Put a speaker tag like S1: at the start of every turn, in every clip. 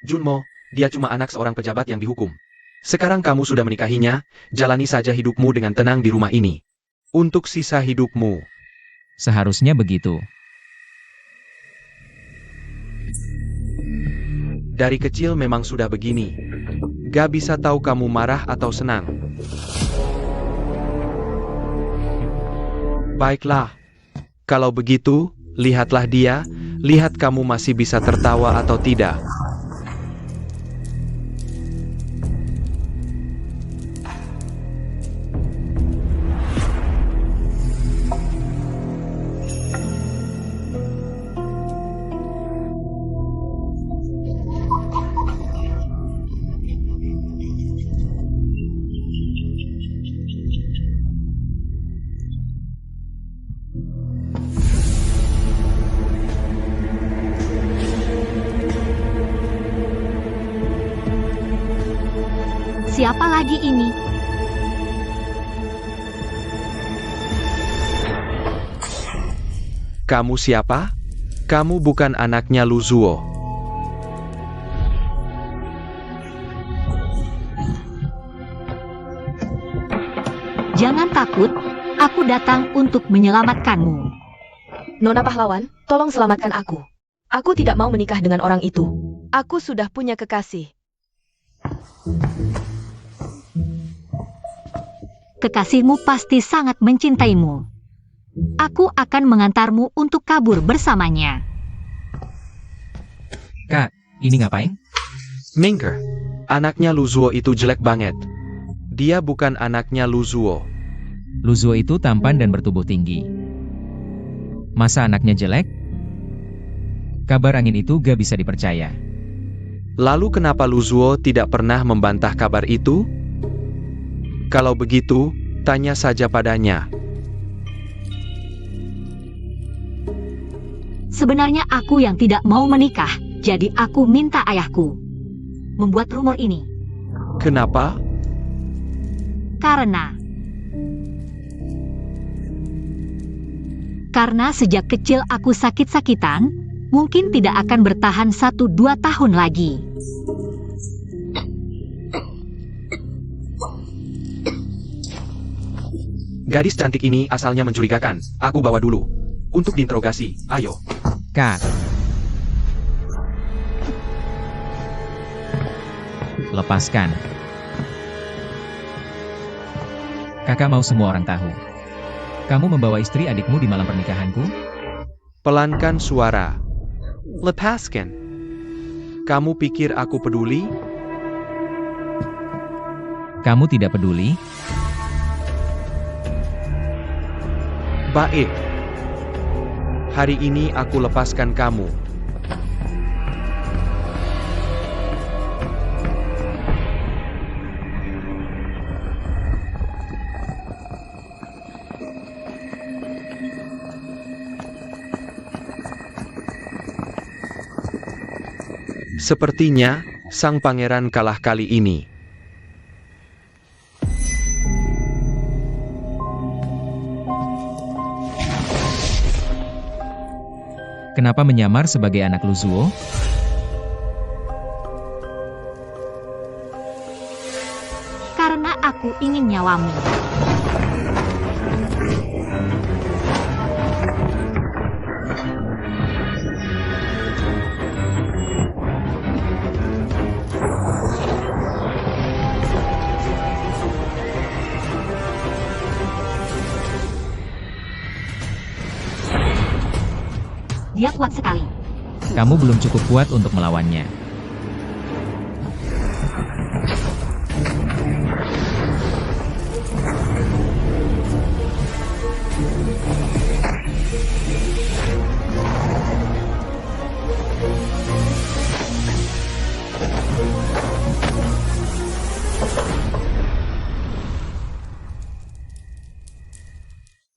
S1: Junmo, dia cuma anak seorang pejabat yang dihukum. Sekarang kamu sudah menikahinya, jalani saja hidupmu dengan tenang di rumah ini. Untuk sisa hidupmu.
S2: Seharusnya begitu.
S1: Dari kecil memang sudah begini. Gak bisa tahu kamu marah atau senang. Baiklah. Kalau begitu, lihatlah dia, lihat kamu masih bisa tertawa atau tidak.
S3: Siapa lagi ini?
S1: Kamu siapa? Kamu bukan anaknya Luzuo.
S3: Jangan takut, aku datang untuk menyelamatkanmu.
S4: Nona pahlawan, tolong selamatkan aku. Aku tidak mau menikah dengan orang itu. Aku sudah punya kekasih.
S3: Kekasihmu pasti sangat mencintaimu. Aku akan mengantarmu untuk kabur bersamanya.
S2: Kak, ini ngapain?
S1: Minker, anaknya Luzuo itu jelek banget. Dia bukan anaknya Luzuo.
S2: Luzuo itu tampan dan bertubuh tinggi. Masa anaknya jelek? Kabar angin itu gak bisa dipercaya.
S1: Lalu kenapa Luzuo tidak pernah membantah kabar itu? Kalau begitu, tanya saja padanya.
S3: Sebenarnya aku yang tidak mau menikah, jadi aku minta ayahku membuat rumor ini.
S1: Kenapa?
S3: Karena sejak kecil aku sakit-sakitan, mungkin tidak akan bertahan 1-2 tahun lagi.
S1: Gadis cantik ini asalnya mencurigakan. Aku bawa dulu. Untuk diinterogasi, ayo.
S2: Kak. Lepaskan. Kakak mau semua orang tahu. Kamu membawa istri adikmu di malam pernikahanku?
S1: Pelankan suara. Lepaskan. Kamu pikir aku peduli?
S2: Kamu tidak peduli?
S1: Baik. Hari ini aku lepaskan kamu. Sepertinya, sang pangeran kalah kali ini.
S2: Kenapa menyamar sebagai anak Luzuo?
S3: Karena aku ingin nyawamu. Dia kuat sekali.
S2: Kamu belum cukup kuat untuk melawannya.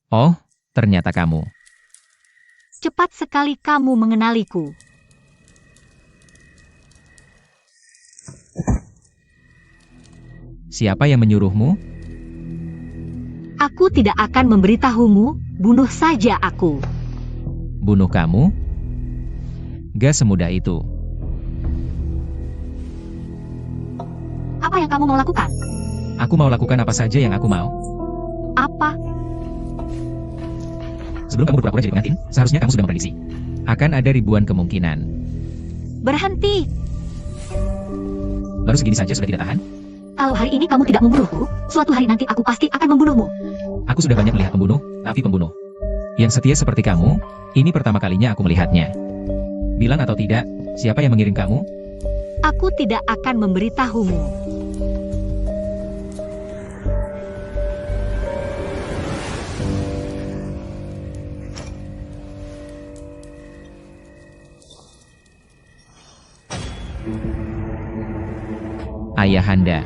S2: Oh, ternyata kamu.
S3: Cepat sekali kamu mengenaliku.
S2: Siapa yang menyuruhmu?
S3: Aku tidak akan memberitahumu, bunuh saja aku.
S2: Bunuh kamu? Gak semudah itu.
S3: Apa yang kamu mau lakukan?
S2: Aku mau lakukan apa saja yang aku mau.
S3: Apa?
S2: Sebelum kamu berpura-pura jadi pengantin, seharusnya kamu sudah memprediksi. Akan ada ribuan kemungkinan.
S3: Berhenti!
S2: Baru segini saja sudah tidak tahan?
S3: Kalau hari ini kamu tidak membunuhku, suatu hari nanti aku pasti akan membunuhmu.
S2: Aku sudah banyak melihat pembunuh, tapi pembunuh yang setia seperti kamu, ini pertama kalinya aku melihatnya. Bilang atau tidak, siapa yang mengirim kamu?
S3: Aku tidak akan memberitahumu.
S2: Ayahanda.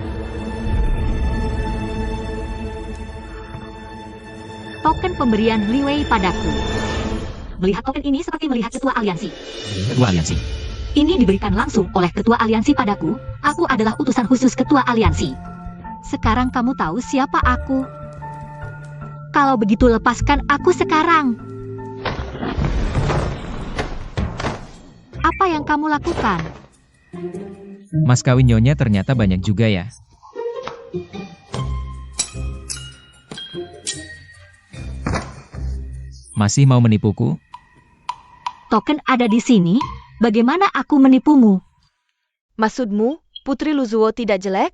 S3: Token pemberian Liwei padaku. Melihat token ini seperti melihat ketua aliansi.
S2: Ketua aliansi.
S3: Ini diberikan langsung oleh ketua aliansi padaku. Aku adalah utusan khusus ketua aliansi. Sekarang kamu tahu siapa aku. Kalau begitu lepaskan aku sekarang. Apa yang kamu lakukan?
S2: Mas kawin nyonya ternyata banyak juga ya. Masih mau menipuku?
S3: Token ada di sini. Bagaimana aku menipumu?
S4: Maksudmu, Putri Luzuo tidak jelek?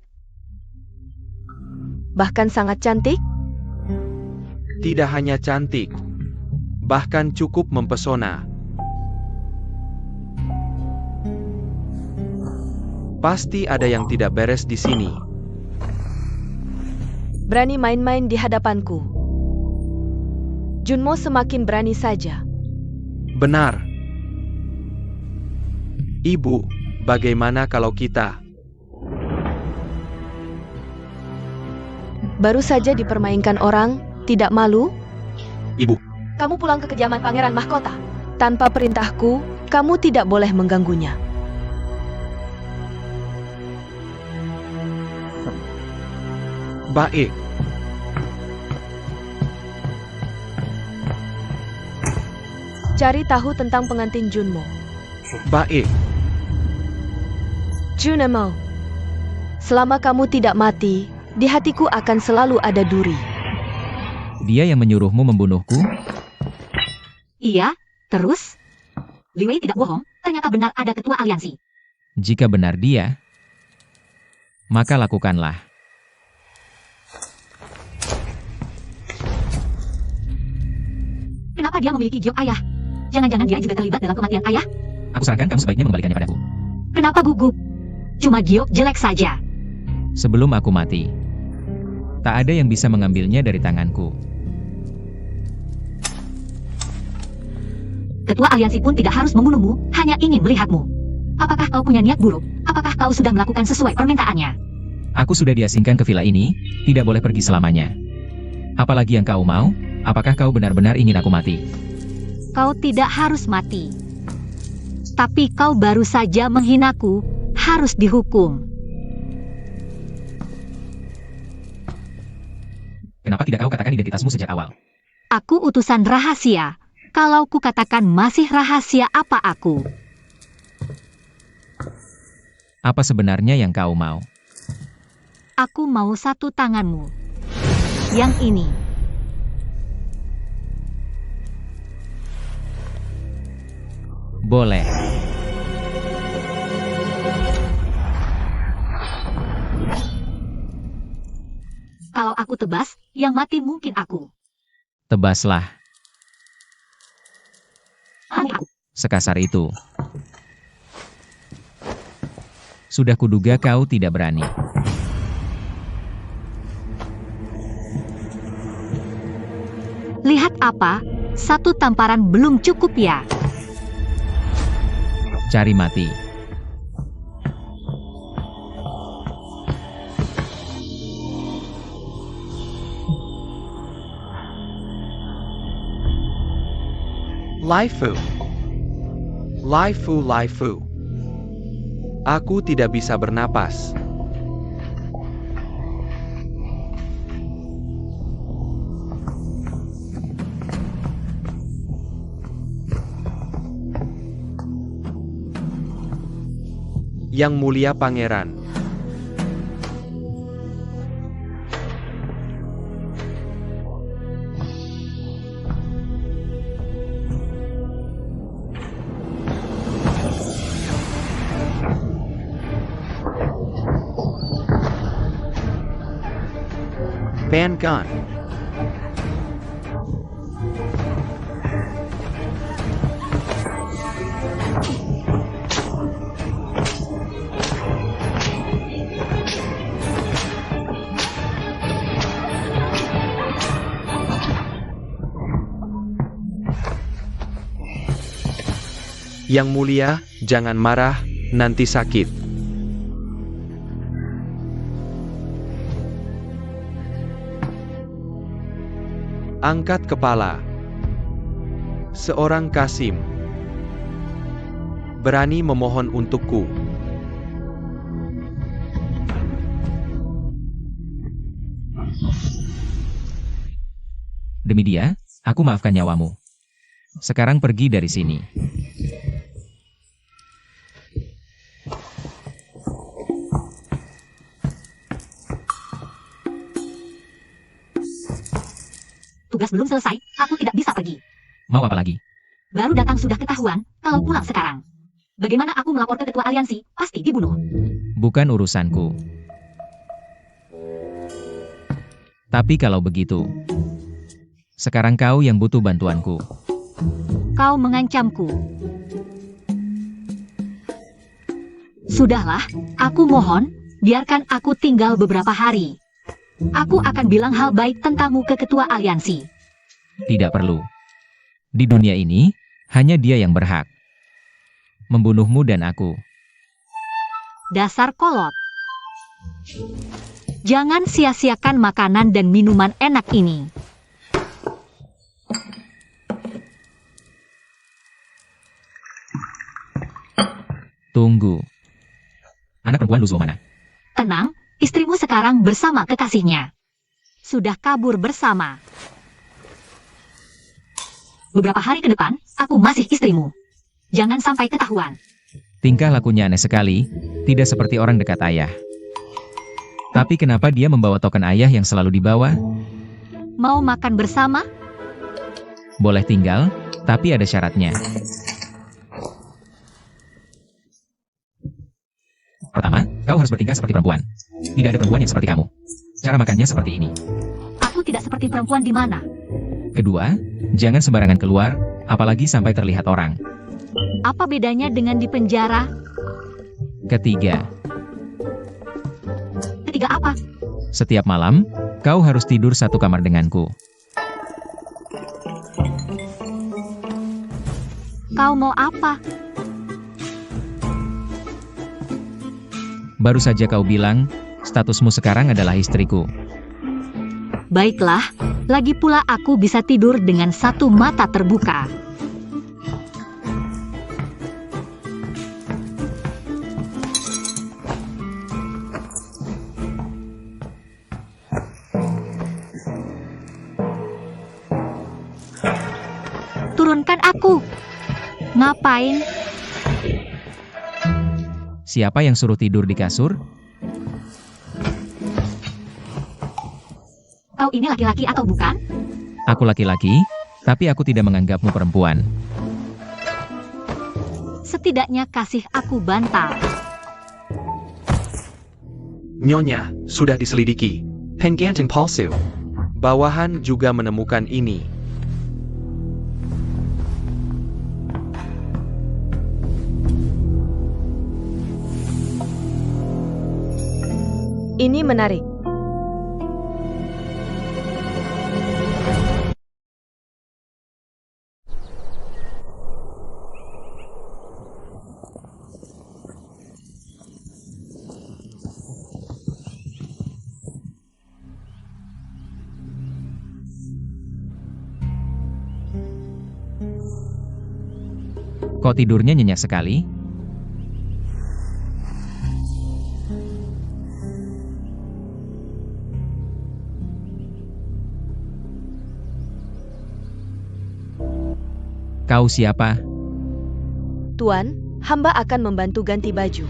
S4: Bahkan sangat cantik?
S1: Tidak hanya cantik, bahkan cukup mempesona. Pasti ada yang tidak beres di sini.
S4: Berani main-main di hadapanku. Junmo semakin berani saja.
S1: Benar. Ibu, bagaimana kalau kita
S4: Baru saja dipermainkan orang, tidak malu?
S1: Ibu,
S4: Kamu pulang ke kediaman Pangeran Mahkota. Tanpa perintahku, kamu tidak boleh mengganggunya.
S1: baik.
S4: Cari tahu tentang pengantin Junmo.
S1: Baik.
S4: Junmo, selama kamu tidak mati, di hatiku akan selalu ada duri.
S2: Dia yang menyuruhmu membunuhku?
S3: Iya, terus? Liwei tidak bohong, ternyata benar ada ketua aliansi.
S2: Jika benar dia, maka lakukanlah.
S3: Kenapa dia memiliki giok ayah? Jangan-jangan dia juga terlibat dalam kematian ayah?
S2: Aku sarankan kamu sebaiknya mengembalikannya padaku.
S3: Kenapa gugup? Cuma giok jelek saja.
S2: Sebelum aku mati, tak ada yang bisa mengambilnya dari tanganku.
S3: Ketua aliansi pun tidak harus membunuhmu, hanya ingin melihatmu. Apakah kau punya niat buruk? Apakah kau sudah melakukan sesuai permintaannya?
S2: Aku sudah diasingkan ke villa ini, tidak boleh pergi selamanya. Apalagi yang kau mau? Apakah kau benar-benar ingin aku mati?
S3: Kau tidak harus mati. Tapi kau baru saja menghinaku, harus dihukum.
S2: Kenapa tidak kau katakan identitasmu sejak awal?
S3: Aku utusan rahasia. Kalau ku katakan masih rahasia apa aku?
S2: Apa sebenarnya yang kau mau?
S3: Aku mau satu tanganmu. Yang ini.
S2: Boleh.
S3: Kalau aku tebas, yang mati mungkin aku.
S2: Tebaslah.
S3: Hanya aku.
S2: Sekasar itu. Sudah kuduga kau tidak berani.
S3: Lihat apa? Satu tamparan belum cukup ya?
S2: Cari mati.
S1: Laifu. Laifu, Laifu. Aku tidak bisa bernapas. Yang mulia pangeran. Pan-kan. Yang mulia, jangan marah, nanti sakit. Angkat kepala. Seorang Kasim. Berani memohon untukku.
S2: Demi dia, aku maafkan nyawamu. Sekarang pergi dari sini.
S3: Tugas belum selesai, aku tidak bisa pergi.
S2: Mau apa lagi?
S3: Baru datang sudah ketahuan, kalau pulang sekarang. Bagaimana aku melapor ke ketua aliansi? Pasti dibunuh.
S2: Bukan urusanku. Tapi kalau begitu, sekarang kau yang butuh bantuanku.
S3: Kau mengancamku. Sudahlah, aku mohon, biarkan aku tinggal beberapa hari. Aku akan bilang hal baik tentangmu ke ketua aliansi.
S2: Tidak perlu. Di dunia ini, hanya dia yang berhak membunuhmu dan aku.
S3: Dasar kolot. Jangan sia-siakan makanan dan minuman enak ini.
S2: Tunggu. Anak perempuan Luzo mana?
S3: Tenang, istrimu sekarang bersama kekasihnya. Sudah kabur bersama. Beberapa hari ke depan, aku masih istrimu. Jangan sampai ketahuan.
S2: Tingkah lakunya aneh sekali, tidak seperti orang dekat ayah. Tapi kenapa dia membawa token ayah yang selalu dibawa?
S3: Mau makan bersama?
S2: Boleh tinggal, tapi ada syaratnya. Pertama, kau harus bertingkah seperti perempuan. Tidak ada perempuan yang seperti kamu. Cara makannya seperti ini.
S3: Aku tidak seperti perempuan di mana.
S2: Kedua, jangan sembarangan keluar, apalagi sampai terlihat orang.
S3: Apa bedanya dengan di penjara?
S2: Ketiga,
S3: Ketiga apa?
S2: setiap malam, kau harus tidur satu kamar denganku.
S3: Kau mau apa?
S2: Baru saja kau bilang, statusmu sekarang adalah istriku.
S3: Baiklah, lagi pula aku bisa tidur dengan satu mata terbuka. Turunkan aku. Ngapain?
S2: Siapa yang suruh tidur di kasur?
S3: Kau ini laki-laki atau bukan?
S2: Aku laki-laki, tapi aku tidak menganggapmu perempuan.
S3: Setidaknya kasih aku bantal.
S1: Nyonya, sudah diselidiki. Penggantung palsu. Bawahan juga menemukan ini.
S4: Ini menarik.
S2: Kok tidurnya nyenyak sekali? Kau siapa?
S4: Tuan, hamba akan membantu ganti baju.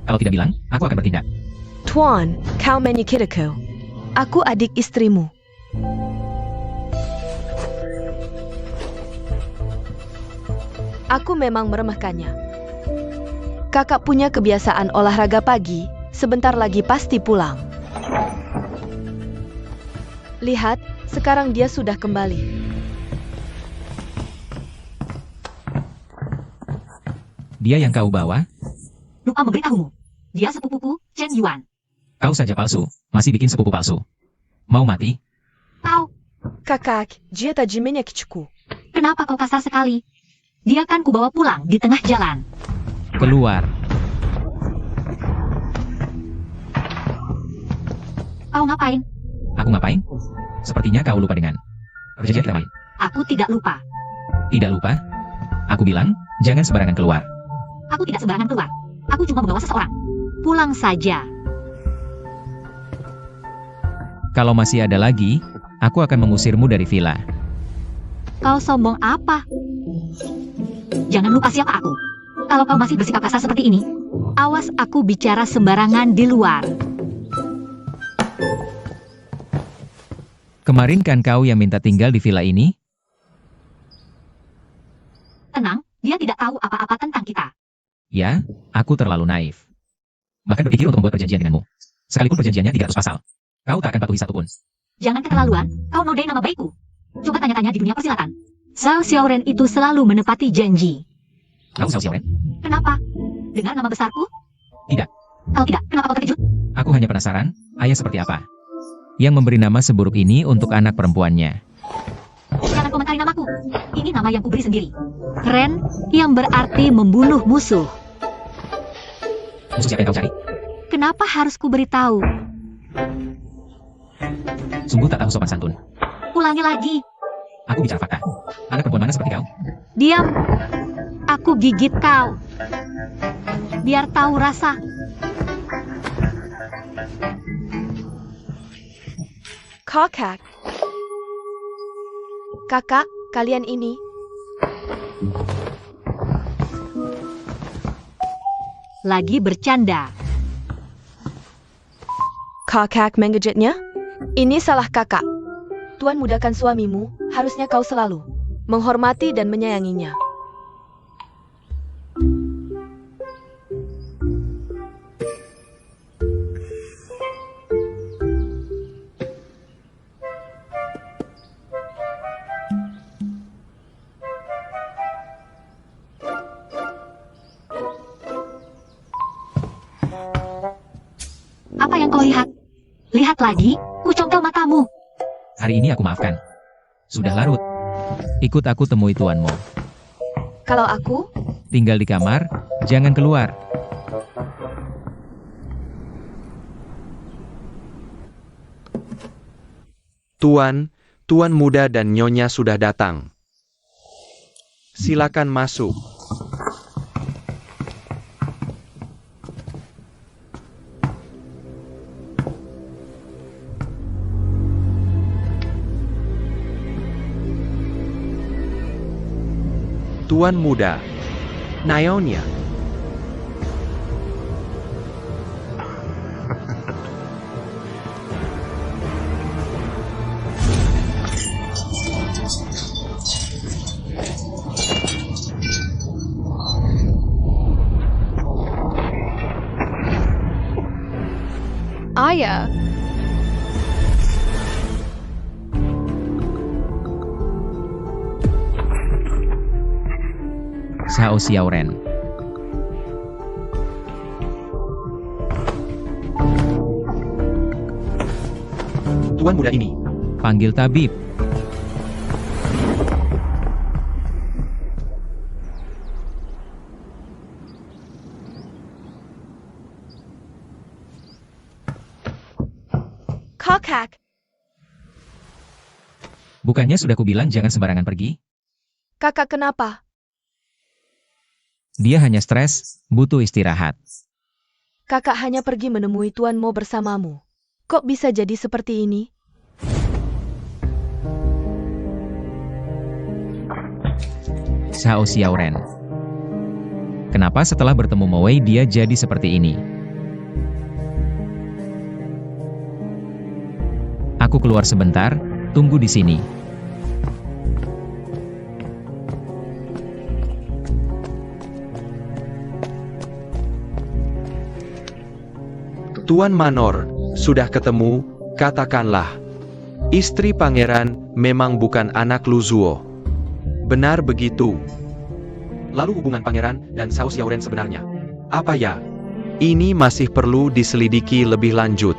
S2: Kalau tidak bilang, aku akan bertindak.
S4: Tuan, kau menyikiriku. Aku adik istrimu. Aku memang meremehkannya. Kakak punya kebiasaan olahraga pagi, sebentar lagi pasti pulang. Lihat, sekarang dia sudah kembali.
S2: Dia yang kau bawa?
S3: Lupa memberitahumu. Dia sepupuku, Chen Yuan.
S2: Kau saja palsu, masih bikin sepupu palsu. Mau mati?
S3: Kau,
S4: Kakak, dia tadi menyakitku.
S3: kenapa kau kasar sekali? Dia kan kubawa pulang di tengah jalan.
S2: Keluar.
S3: Kau ngapain?
S2: Aku ngapain? Sepertinya kau lupa dengan perjanjian kita main.
S3: Aku tidak lupa.
S2: Tidak lupa? Aku bilang, jangan sembarangan keluar.
S3: Aku tidak sembarangan keluar. Aku cuma membawa seseorang. Pulang saja.
S2: Kalau masih ada lagi, aku akan mengusirmu dari villa.
S3: Kau sombong apa? Jangan lupa siapa aku. Kalau kau masih bersikap kasar seperti ini, awas aku bicara sembarangan di luar.
S2: Kemarin kan kau yang minta tinggal di villa ini?
S3: Tenang, dia tidak tahu apa-apa tentang kita.
S2: Ya, aku terlalu naif. Bahkan berpikir untuk membuat perjanjian denganmu. Sekalipun perjanjiannya 300 pasal. Kau tak akan patuhi satupun.
S3: Jangan keterlaluan, kau nodai nama baikku. Coba tanya-tanya di dunia persilatan. Zhao Xiaoren itu selalu menepati janji.
S2: Kau Zhao Xiaoren?
S3: Kenapa? Dengar nama besarku?
S2: Tidak.
S3: Kalau tidak, kenapa kau terkejut?
S2: Aku hanya penasaran, ayah seperti apa? Yang memberi nama seburuk ini untuk anak perempuannya.
S3: Jangan komentari namaku. Ini nama yang kuberi sendiri. Ren, yang berarti membunuh musuh.
S2: Musuh siapa yang kau cari?
S3: Kenapa harus kuberitahu?
S2: Sungguh tak tahu sopan santun.
S3: Ulangi lagi.
S2: Aku bicara fakta. Anak perempuan mana seperti kau?
S3: Diam. Aku gigit kau. Biar tahu rasa.
S4: Kakak. Kakak, kalian ini.
S3: Lagi bercanda.
S4: Kakak mengejutnya? Ini salah kakak. Tuan mudahkan suamimu, harusnya kau selalu menghormati dan menyayanginya.
S3: Apa yang kau lihat? Lihat lagi, kucongkel matamu.
S2: Hari ini aku maafkan. Sudah larut. Ikut aku temui tuanmu.
S4: Kalau aku,
S2: Tinggal di kamar, jangan keluar.
S1: Tuan muda dan nyonya sudah datang. Silakan masuk. Tuan muda, Nyonya.
S4: ayah.
S2: Zhao Xiaoren.
S1: Tuan muda ini.
S2: Panggil tabib.
S4: Kakak,
S2: Bukannya sudah kubilang jangan sembarangan pergi?
S4: kakak kenapa?
S2: Dia hanya stres, butuh istirahat.
S4: Kakak hanya pergi menemui Tuan Mo bersamamu. Kok bisa jadi seperti ini?
S2: Zhao Xiaoren. Kenapa setelah bertemu Mo Wei dia jadi seperti ini? Aku keluar sebentar, tunggu di sini.
S1: Tuan Manor, sudah ketemu, katakanlah. Istri pangeran memang bukan anak Luzuo. Benar begitu. Lalu hubungan pangeran dan Sao Xiaoren sebenarnya apa ya? Ini masih perlu diselidiki lebih lanjut.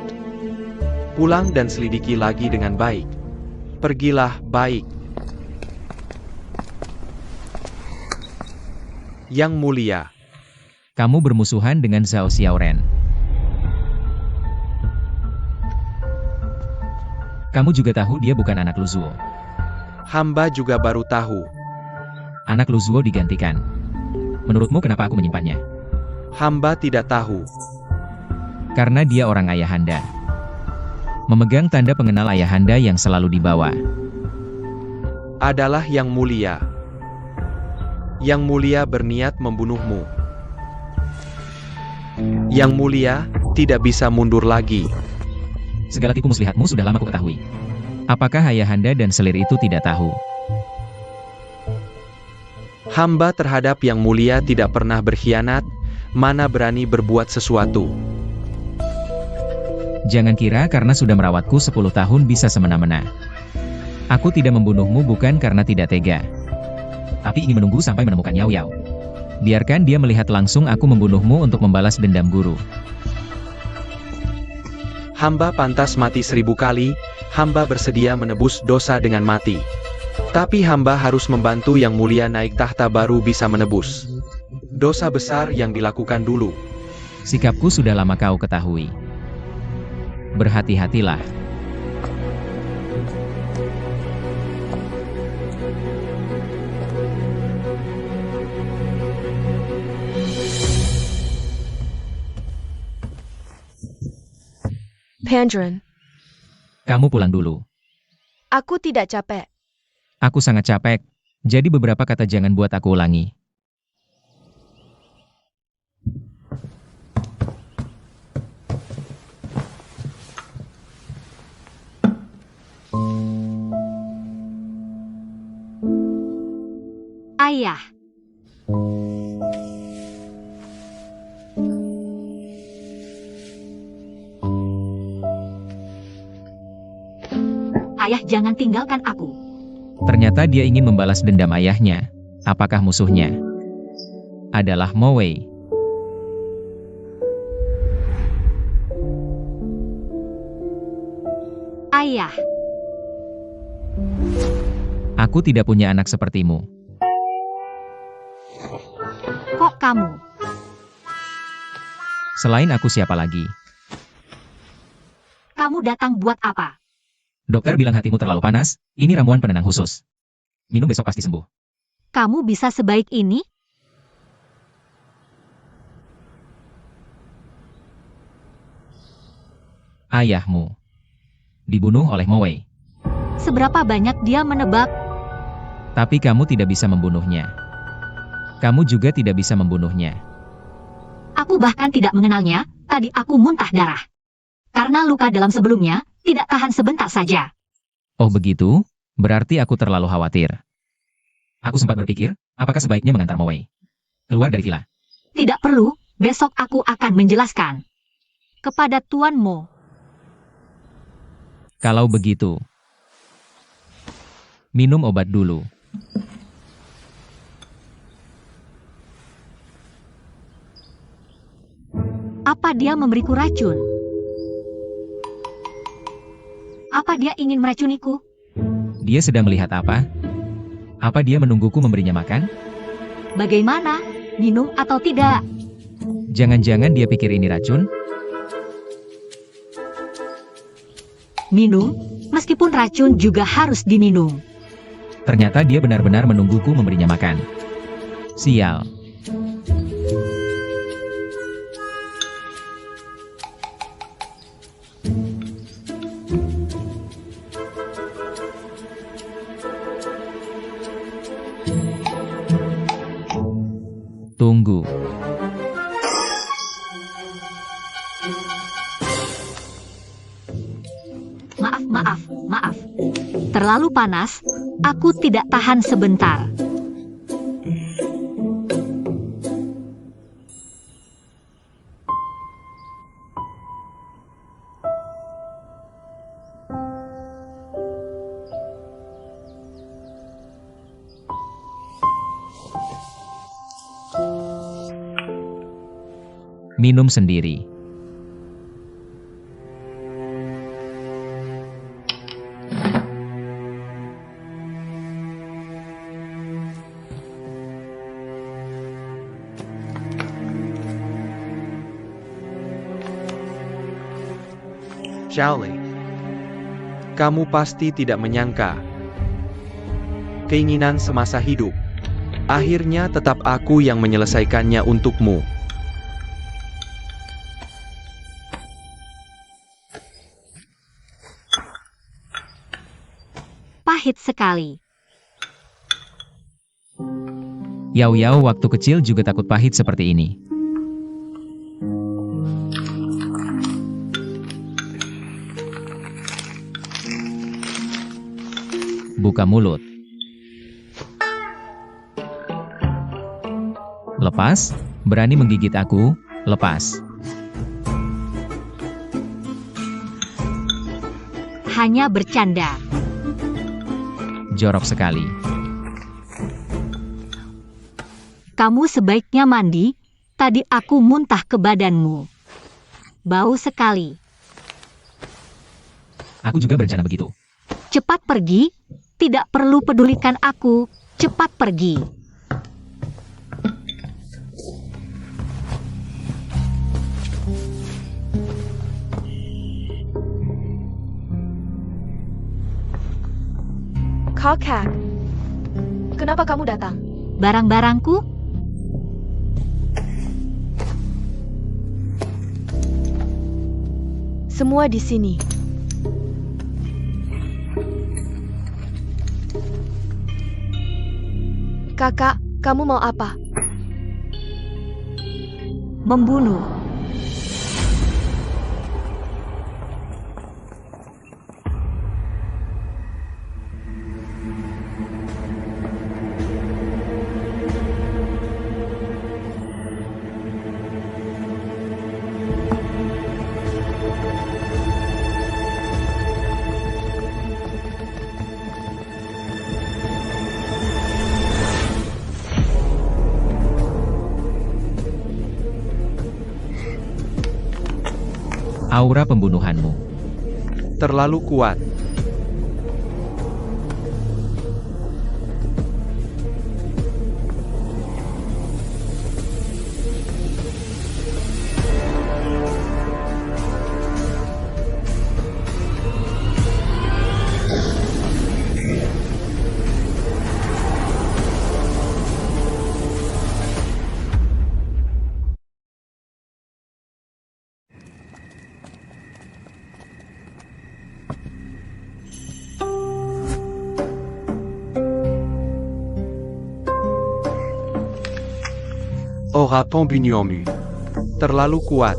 S1: Pulang dan selidiki lagi dengan baik. Pergilah, baik. Yang mulia.
S2: Kamu bermusuhan dengan Zhao Xiaoren. Kamu juga tahu dia bukan anak Luzuo.
S1: Hamba juga baru tahu.
S2: Anak Luzuo digantikan. Menurutmu kenapa aku menyimpannya?
S1: Hamba tidak tahu.
S2: Karena dia orang ayahanda. Memegang tanda pengenal ayahanda yang selalu dibawa.
S1: Adalah Yang Mulia. Yang Mulia berniat membunuhmu. Yang Mulia tidak bisa mundur lagi.
S2: Segala tipu muslihatmu sudah lama ku ketahui. Apakah ayahanda dan selir itu tidak tahu?
S1: Hamba terhadap Yang Mulia tidak pernah berkhianat, mana berani berbuat sesuatu.
S2: Jangan kira karena sudah merawatku 10 tahun bisa semena-mena. Aku tidak membunuhmu bukan karena tidak tega. Tapi ingin menunggu sampai menemukan Yao Yao. Biarkan dia melihat langsung aku membunuhmu untuk membalas dendam guru.
S1: Hamba pantas mati 1000 kali, hamba bersedia menebus dosa dengan mati. Tapi hamba harus membantu Yang Mulia naik tahta baru bisa menebus dosa besar yang dilakukan dulu.
S2: Sikapku sudah lama kau ketahui. Berhati-hatilah.
S4: Pandren,
S2: Kamu pulang dulu.
S4: aku tidak capek.
S2: Aku sangat capek. Jadi beberapa kata jangan buat aku ulangi.
S3: Ayah. Ayah, jangan tinggalkan aku.
S2: Ternyata dia ingin membalas dendam ayahnya. Apakah musuhnya adalah Mo Wei?
S3: Ayah.
S2: Aku tidak punya anak sepertimu.
S3: Kok kamu?
S2: Selain aku siapa lagi?
S3: Kamu datang buat apa?
S2: Dokter bilang hatimu terlalu panas, ini ramuan penenang khusus. Minum besok pasti sembuh.
S3: Kamu bisa sebaik ini?
S2: Ayahmu dibunuh oleh Mo Wei.
S3: Seberapa banyak dia menebak?
S2: Tapi kamu tidak bisa membunuhnya. Kamu juga tidak bisa membunuhnya.
S3: Aku bahkan tidak mengenalnya, tadi aku muntah darah. Karena luka dalam sebelumnya, tidak tahan sebentar saja.
S2: Oh begitu? Berarti aku terlalu khawatir. Aku sempat berpikir, apakah sebaiknya mengantar Mo Wei keluar dari villa?
S3: Tidak perlu, besok aku akan menjelaskan. Kepada Tuan Mo.
S2: Kalau begitu, minum obat dulu.
S3: Apa dia memberiku racun? Apa dia ingin meracuniku?
S2: Dia sedang melihat apa? Apa dia menungguku memberinya makan?
S3: Bagaimana? Minum atau tidak?
S2: Jangan-jangan dia pikir ini racun?
S3: Minum, meskipun racun juga harus diminum.
S2: Ternyata dia benar-benar menungguku memberinya makan. Sial. Tunggu.
S3: Maaf. Terlalu panas, aku tidak tahan sebentar.
S2: minum sendiri.
S1: Xiaoli, kamu pasti tidak menyangka. Keinginan semasa hidup. Akhirnya tetap aku yang menyelesaikannya untukmu.
S3: Pahit sekali.
S2: Yao Yao waktu kecil juga takut pahit seperti ini. Buka mulut. Lepas, berani menggigit aku, lepas.
S3: Hanya bercanda.
S2: Jorok sekali.
S3: Kamu sebaiknya mandi, tadi aku muntah ke badanmu. Bau sekali.
S2: Aku juga berencana begitu.
S3: Cepat pergi, tidak perlu pedulikan aku, cepat pergi.
S4: Kakak, kenapa kamu datang?
S3: Barang-barangku?
S4: Semua di sini. Kakak, kamu mau apa?
S3: Membunuh.
S2: Aura pembunuhanmu.
S1: Terlalu kuat. Aura pembunuhmu. Terlalu kuat.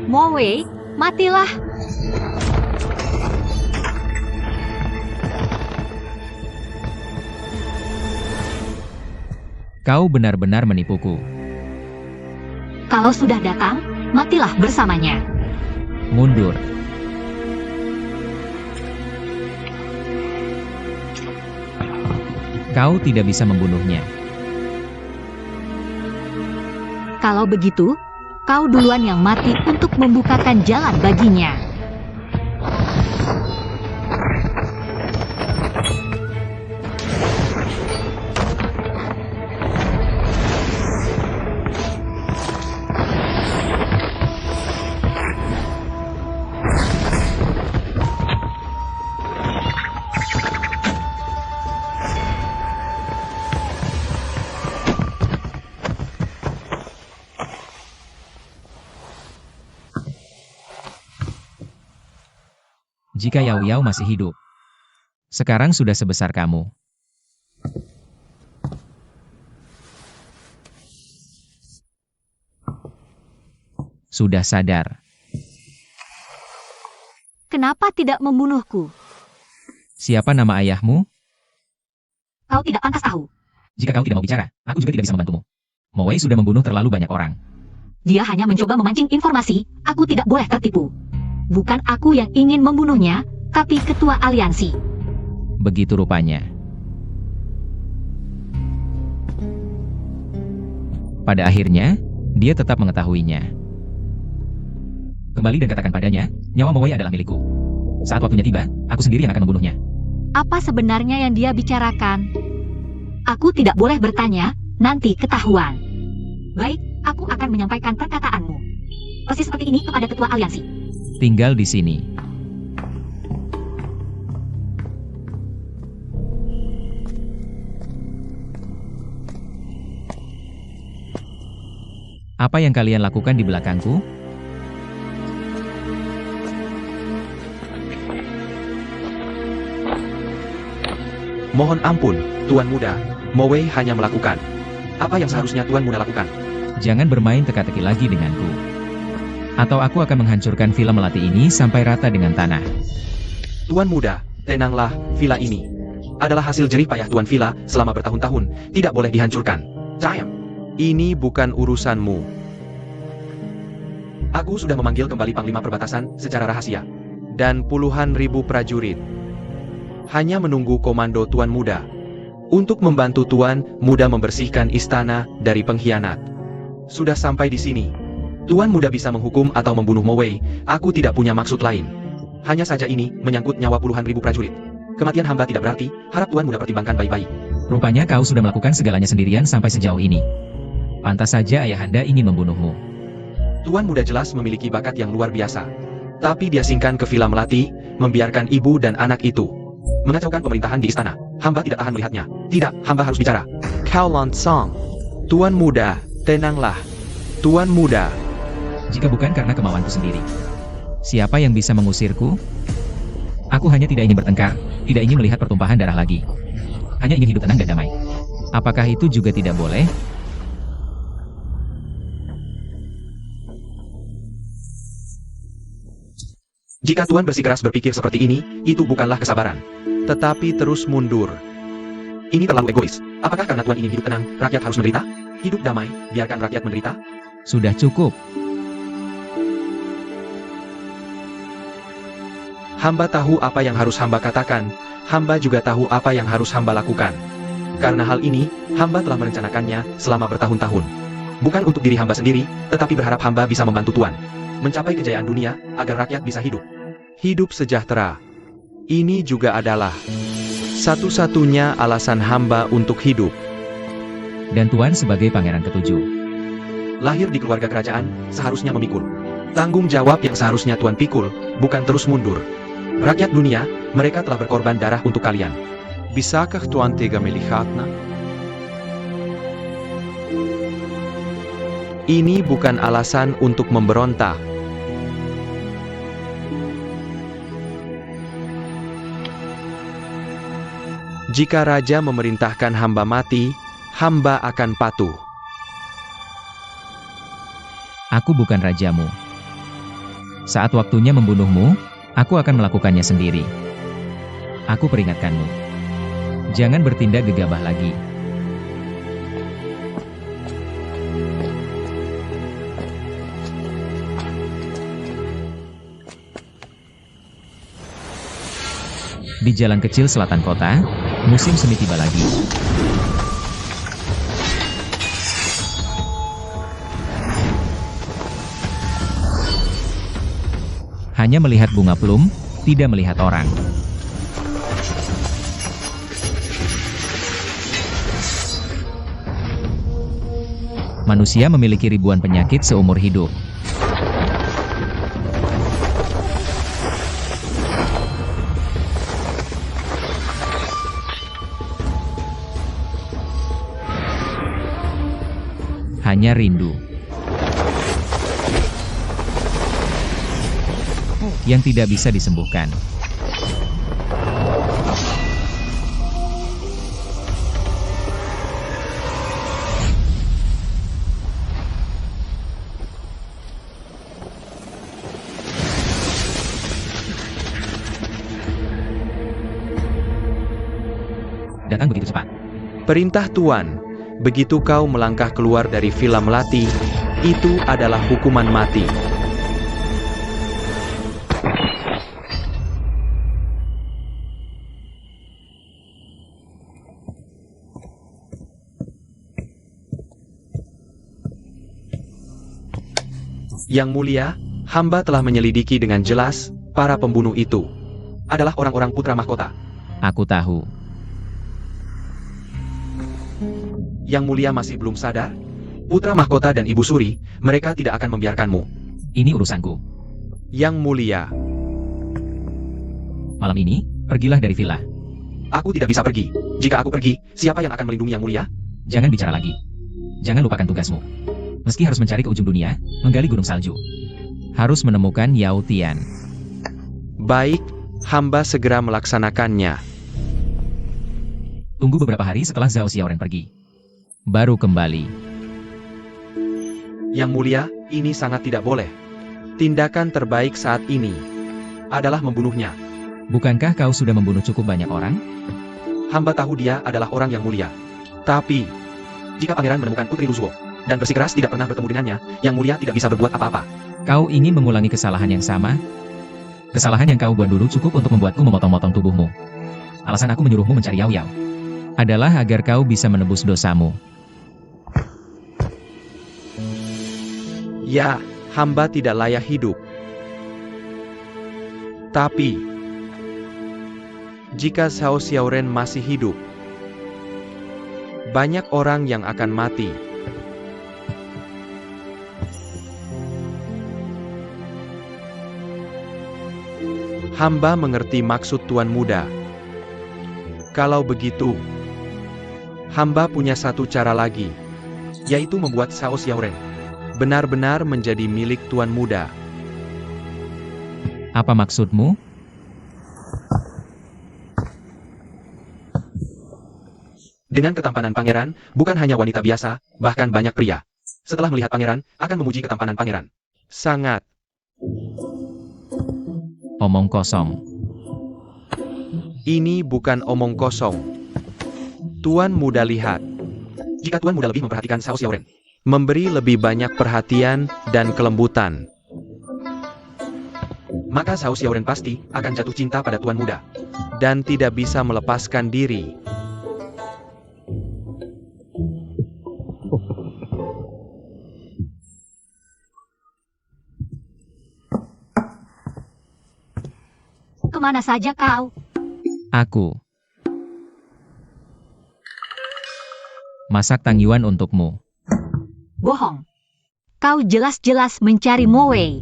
S3: Moe, matilah.
S2: Kau benar-benar menipuku.
S3: Kalau sudah datang, matilah bersamanya.
S2: Mundur. Kau tidak bisa membunuhnya.
S3: Kalau begitu, kau duluan yang mati untuk membukakan jalan baginya.
S2: Jika Yao Yao masih hidup. Sekarang sudah sebesar kamu. Sudah sadar.
S3: Kenapa tidak membunuhku?
S2: Siapa nama ayahmu?
S3: Kau tidak pantas tahu.
S2: Jika kau tidak mau bicara, aku juga tidak bisa membantumu. Mo Wei sudah membunuh terlalu banyak orang.
S3: Dia hanya mencoba memancing informasi, aku tidak boleh tertipu. Bukan aku yang ingin membunuhnya, tapi ketua aliansi.
S2: Begitu rupanya. Pada akhirnya, dia tetap mengetahuinya. Kembali dan katakan padanya, nyawa Mo Wei adalah milikku. Saat waktunya tiba, aku sendiri yang akan membunuhnya.
S3: Apa sebenarnya yang dia bicarakan? Aku tidak boleh bertanya, nanti ketahuan. Baik, aku akan menyampaikan perkataanmu. Persis seperti ini kepada ketua aliansi.
S2: Tinggal di sini. Apa yang kalian lakukan di belakangku?
S1: Mohon ampun, Tuan Muda. Mo Wei hanya melakukan apa yang seharusnya Tuan Muda lakukan.
S2: Jangan bermain teka-teki lagi denganku. Atau aku akan menghancurkan villa melati ini sampai rata dengan tanah.
S1: Tuan Muda, tenanglah, villa ini adalah hasil jerih payah Tuan Villa selama bertahun-tahun, tidak boleh dihancurkan. Cayam, ini bukan urusanmu. Aku sudah memanggil kembali Panglima Perbatasan secara rahasia. Dan puluhan ribu prajurit hanya menunggu komando Tuan Muda untuk membantu Tuan Muda membersihkan istana dari pengkhianat. Sudah sampai di sini. Tuan Muda bisa menghukum atau membunuh Mo Wei, aku tidak punya maksud lain. Hanya saja ini menyangkut nyawa puluhan ribu prajurit. Kematian hamba tidak berarti, harap Tuan Muda pertimbangkan baik-baik.
S2: Rupanya kau sudah melakukan segalanya sendirian sampai sejauh ini. Pantas saja ayahanda ingin membunuhmu.
S1: Tuan Muda jelas memiliki bakat yang luar biasa. Tapi dia singkan ke Villa Melati, membiarkan ibu dan anak itu mengacaukan pemerintahan di istana. Hamba tidak tahan melihatnya. Tidak, hamba harus bicara. Cao Lan Song. Tuan Muda, tenanglah. Tuan Muda.
S2: Jika bukan karena kemauanku sendiri. Siapa yang bisa mengusirku? Aku hanya tidak ingin bertengkar, tidak ingin melihat pertumpahan darah lagi. Hanya ingin hidup tenang dan damai. Apakah itu juga tidak boleh?
S1: Jika Tuan bersikeras berpikir seperti ini, itu bukanlah kesabaran. Tetapi terus mundur. Ini terlalu egois. Apakah karena Tuan ingin hidup tenang, rakyat harus menderita? Hidup damai, biarkan rakyat menderita?
S2: Sudah cukup.
S1: Hamba tahu apa yang harus hamba katakan, hamba juga tahu apa yang harus hamba lakukan. Karena hal ini, hamba telah merencanakannya selama bertahun-tahun. Bukan untuk diri hamba sendiri, tetapi berharap hamba bisa membantu Tuan mencapai kejayaan dunia, agar rakyat bisa hidup. Hidup sejahtera. Ini juga adalah satu-satunya alasan hamba untuk hidup.
S2: Dan Tuan sebagai pangeran ketujuh.
S1: Lahir di keluarga kerajaan, seharusnya memikul tanggung jawab yang seharusnya Tuan pikul, bukan terus mundur. Rakyat dunia, mereka telah berkorban darah untuk kalian. Bisakah Tuan tega melihatnya? Ini bukan alasan untuk memberontak. Jika raja memerintahkan hamba mati, hamba akan patuh.
S2: Aku bukan rajamu. Saat waktunya membunuhmu, aku akan melakukannya sendiri. Aku peringatkanmu. Jangan bertindak gegabah lagi. Di jalan kecil selatan kota, musim semi tiba lagi. Hanya melihat bunga plum, tidak melihat orang. Manusia memiliki ribuan penyakit seumur hidup. Hanya rindu yang tidak bisa disembuhkan. datang begitu cepat.
S1: Perintah Tuan, begitu kau melangkah keluar dari Villa Melati, itu adalah hukuman mati. Yang Mulia, hamba telah menyelidiki dengan jelas, para pembunuh itu adalah orang-orang putra mahkota.
S2: Aku tahu.
S1: Yang Mulia masih belum sadar? Putra mahkota dan Ibu Suri, mereka tidak akan membiarkanmu.
S2: Ini urusanku.
S1: Yang Mulia,
S2: Malam ini, pergilah dari villa.
S1: aku tidak bisa pergi. Jika aku pergi, siapa yang akan melindungi Yang Mulia?
S2: Jangan bicara lagi. Jangan lupakan tugasmu. Meski harus mencari ke ujung dunia, menggali gunung salju. Harus menemukan Yao Tian.
S1: Baik, hamba segera melaksanakannya.
S2: Tunggu beberapa hari setelah Zhao Xiaoren pergi. Baru kembali.
S1: Yang Mulia, ini sangat tidak boleh. Tindakan terbaik saat ini adalah membunuhnya.
S2: Bukankah kau sudah membunuh cukup banyak orang?
S1: Hamba tahu dia adalah orang yang mulia. Tapi, jika pangeran menemukan Putri Luzuo dan bersikeras tidak pernah bertemu dengannya, Yang Mulia tidak bisa berbuat apa-apa.
S2: Kau ingin mengulangi kesalahan yang sama? Kesalahan yang kau buat dulu cukup untuk membuatku memotong-motong tubuhmu. Alasan aku menyuruhmu mencari Yao Yao adalah agar kau bisa menebus dosamu.
S1: Ya, hamba tidak layak hidup. Tapi, jika Zhao Xiaoren masih hidup, banyak orang yang akan mati. Hamba mengerti maksud Tuan Muda. Kalau begitu, hamba punya satu cara lagi, yaitu membuat Zhao Xiaoren benar-benar menjadi milik Tuan Muda.
S2: Apa maksudmu?
S1: Dengan ketampanan pangeran, bukan hanya wanita biasa, bahkan banyak pria, setelah melihat pangeran, akan memuji ketampanan pangeran. Sangat.
S2: Omong kosong.
S1: Ini bukan omong kosong. Tuan Muda lihat. Jika Tuan Muda lebih memperhatikan Zhao Xiaoren, memberi lebih banyak perhatian dan kelembutan, maka Zhao Xiaoren pasti akan jatuh cinta pada Tuan Muda dan tidak bisa melepaskan diri.
S3: Kemana saja kau?
S2: Aku masak Tang Yuan untukmu.
S3: Bohong. Kau jelas-jelas mencari Mo Wei.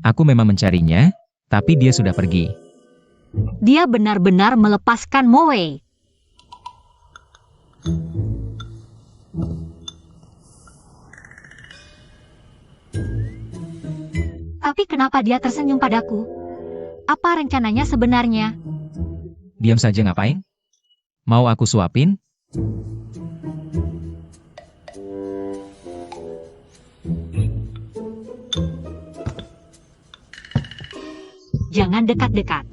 S2: Aku memang mencarinya, tapi dia sudah pergi.
S3: Dia benar-benar melepaskan Mo Wei. Tapi kenapa dia tersenyum padaku? Apa rencananya sebenarnya?
S2: Diam saja ngapain? Mau aku suapin?
S3: Jangan dekat-dekat.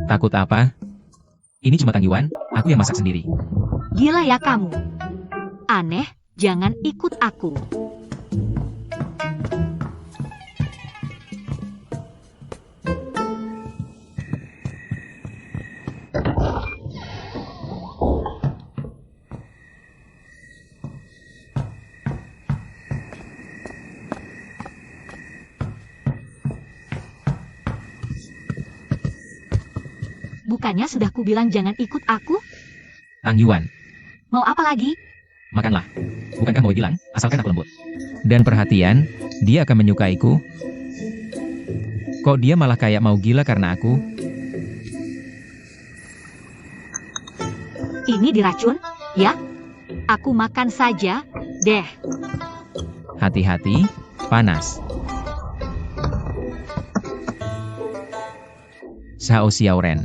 S2: Takut apa? Ini cuma Tang Yuan, aku yang masak sendiri.
S3: Gila ya kamu. Aneh, jangan ikut aku. Bukannya sudah kubilang jangan ikut aku?
S2: Tang Yuan,
S3: Mau apa lagi?
S2: makanlah. Bukankah mau bilang, asalkan aku lembut. Dan perhatian, dia akan menyukaiku. Kok dia malah kayak mau gila karena aku?
S3: Ini diracun, ya? Aku makan saja, deh.
S2: Hati-hati, panas. Zhao Xiaoren.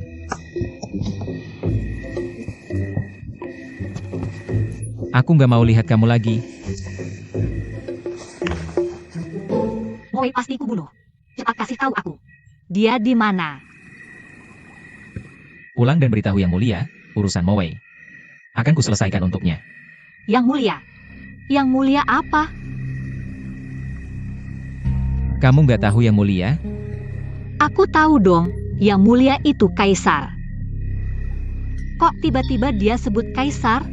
S2: Aku nggak mau lihat kamu lagi.
S3: Mo Wei pasti kubunuh. Cepat kasih tahu aku. Dia di mana?
S2: Pulang dan beritahu Yang Mulia, urusan Mowei akan kuselesaikan untuknya.
S3: Yang mulia. Yang mulia apa?
S2: Kamu nggak tahu Yang Mulia?
S3: Aku tahu dong, yang mulia itu kaisar. Kok tiba-tiba dia sebut kaisar?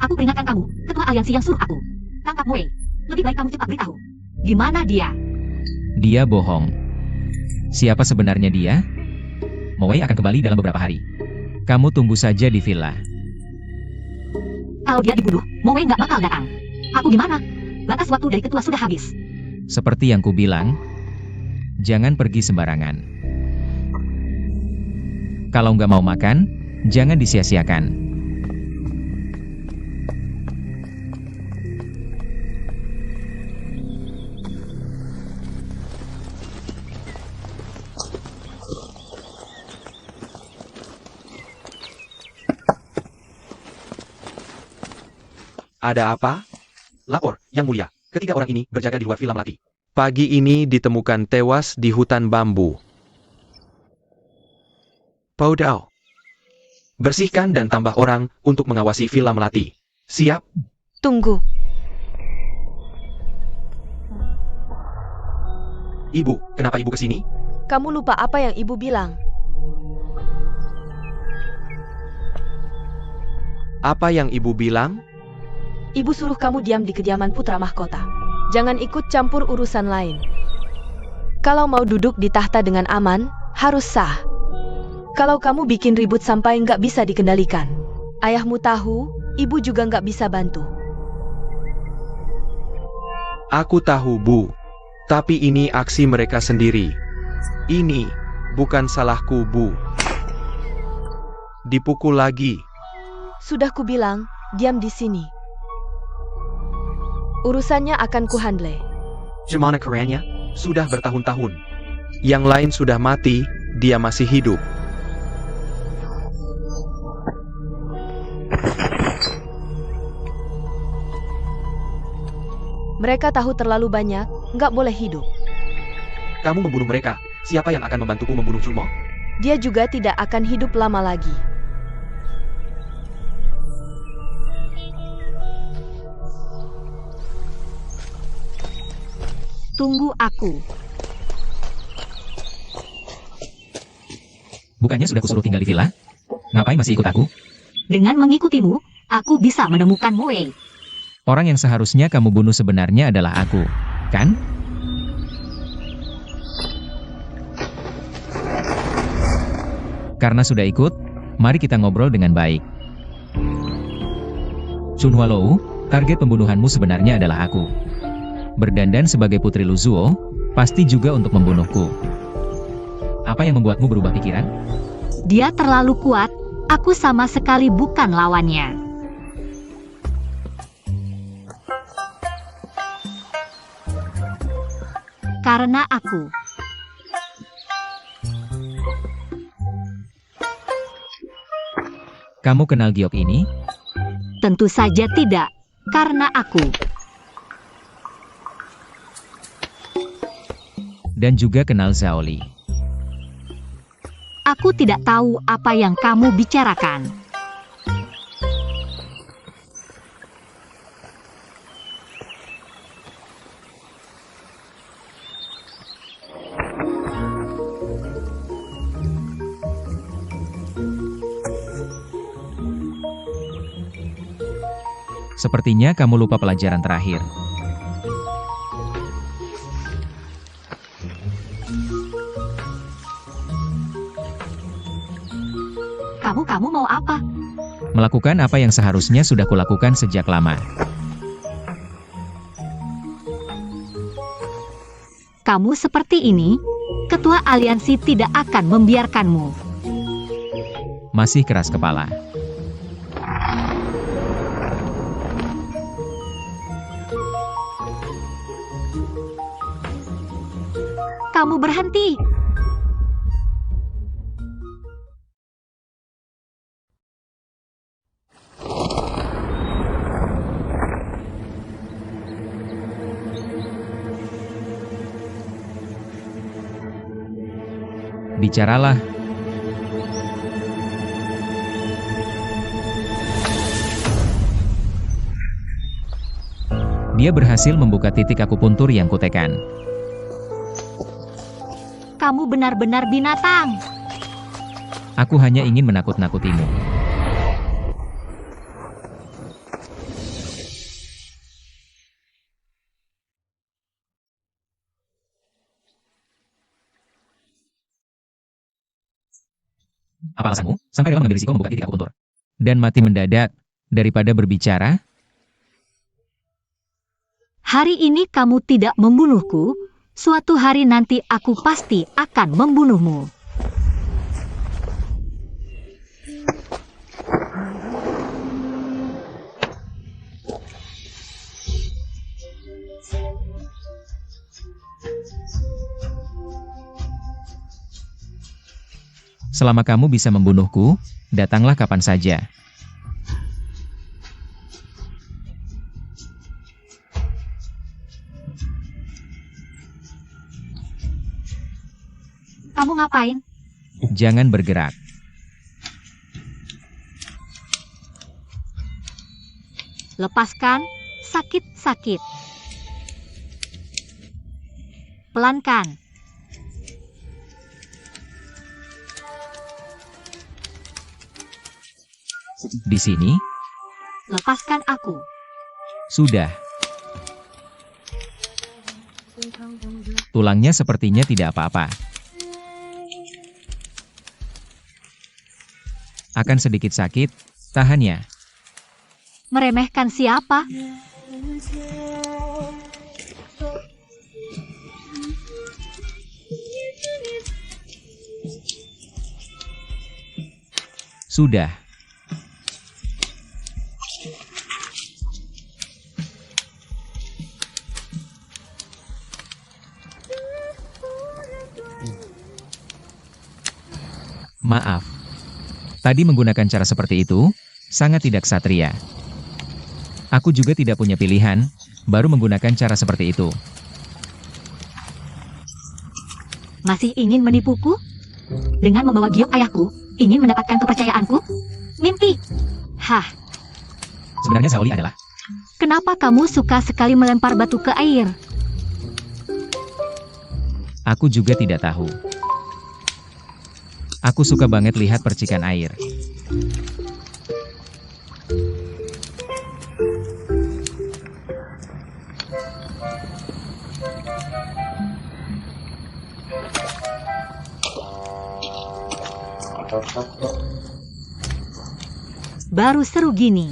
S3: Aku peringatkan kamu, ketua aliansi yang suruh aku. Tangkap Mowei. Lebih baik kamu cepat beritahu. Di mana dia?
S2: Dia bohong. Siapa sebenarnya dia? Mowei akan kembali dalam beberapa hari. Kamu tunggu saja di villa.
S3: Kalau dia dibunuh, Mowei nggak bakal datang. Aku gimana? Batas waktu dari ketua sudah habis.
S2: Seperti yang kubilang, jangan pergi sembarangan. Kalau nggak mau makan, jangan disia-siakan.
S1: Ada apa? Lapor, Yang Mulia. Ketiga orang ini berjaga di luar villa Melati. Pagi ini ditemukan tewas di hutan bambu. Paudao. Bersihkan dan tambah orang untuk mengawasi villa Melati. Siap?
S4: Tunggu.
S1: Ibu, kenapa ibu kesini?
S4: Kamu lupa apa yang ibu bilang?
S1: Apa yang ibu bilang?
S4: Ibu suruh kamu diam di kediaman putra mahkota. Jangan ikut campur urusan lain. Kalau mau duduk di tahta dengan aman, harus sah. Kalau kamu bikin ribut sampai nggak bisa dikendalikan, ayahmu tahu, ibu juga nggak bisa bantu.
S1: Aku tahu, Bu. Tapi ini aksi mereka sendiri. Ini bukan salahku, Bu. Dipukul lagi.
S4: Sudah kubilang, diam di sini. Urusannya akan kuhandle.
S1: Gimana kerennya? Sudah bertahun-tahun. Yang lain sudah mati, dia masih hidup.
S4: Mereka tahu terlalu banyak, nggak boleh hidup.
S1: Kamu membunuh mereka. Siapa yang akan membantuku membunuh Junmo?
S4: Dia juga tidak akan hidup lama lagi.
S3: Tunggu aku.
S2: Bukannya sudah kusuruh tinggal di villa? Ngapain masih ikut aku?
S3: Dengan mengikutimu, aku bisa menemukan Mowei.
S2: Orang yang seharusnya kamu bunuh sebenarnya adalah aku, kan? Karena sudah ikut, mari kita ngobrol dengan baik. Chunhua, target pembunuhanmu sebenarnya adalah aku. Berdandan sebagai putri Luzuo, pasti juga untuk membunuhku. Apa yang membuatmu berubah pikiran?
S3: Dia terlalu kuat, aku sama sekali bukan lawannya. Karena aku.
S2: Kamu kenal giok ini?
S3: Tentu saja tidak, karena aku.
S2: Dan juga kenal Zhaoli.
S3: Aku tidak tahu apa yang kamu bicarakan.
S2: Sepertinya kamu lupa pelajaran terakhir.
S3: Kamu mau apa?
S2: Melakukan apa yang seharusnya sudah kulakukan sejak lama.
S3: Kamu seperti ini, ketua aliansi tidak akan membiarkanmu.
S2: Masih keras kepala.
S3: Kamu berhenti.
S2: Bicaralah. Dia berhasil membuka titik akupuntur yang kutekan.
S3: Kamu benar-benar binatang.
S2: Aku hanya ingin menakut-nakutimu. Apa alasanmu sampai rela mengambil risiko membuka titik akupuntur? Dan mati mendadak, daripada berbicara?
S3: Hari ini kamu tidak membunuhku, suatu hari nanti aku pasti akan membunuhmu.
S2: Selama kamu bisa membunuhku, datanglah kapan saja.
S3: Kamu ngapain?
S2: Jangan bergerak.
S3: Lepaskan, sakit-sakit. Pelankan.
S2: Di sini,
S3: Lepaskan aku.
S2: sudah. Tulangnya sepertinya tidak apa-apa. Akan sedikit sakit, tahan ya.
S3: Meremehkan siapa?
S2: Sudah. Maaf. Tadi menggunakan cara seperti itu, sangat tidak satria. Aku juga tidak punya pilihan, baru menggunakan cara seperti itu.
S3: Masih ingin menipuku? Dengan membawa giok ayahku, ingin mendapatkan kepercayaanku? Mimpi! Hah,
S2: Sebenarnya Shaoli adalah...
S3: kenapa kamu suka sekali melempar batu ke air?
S2: Aku juga tidak tahu. Aku suka banget lihat percikan air.
S3: Baru seru gini.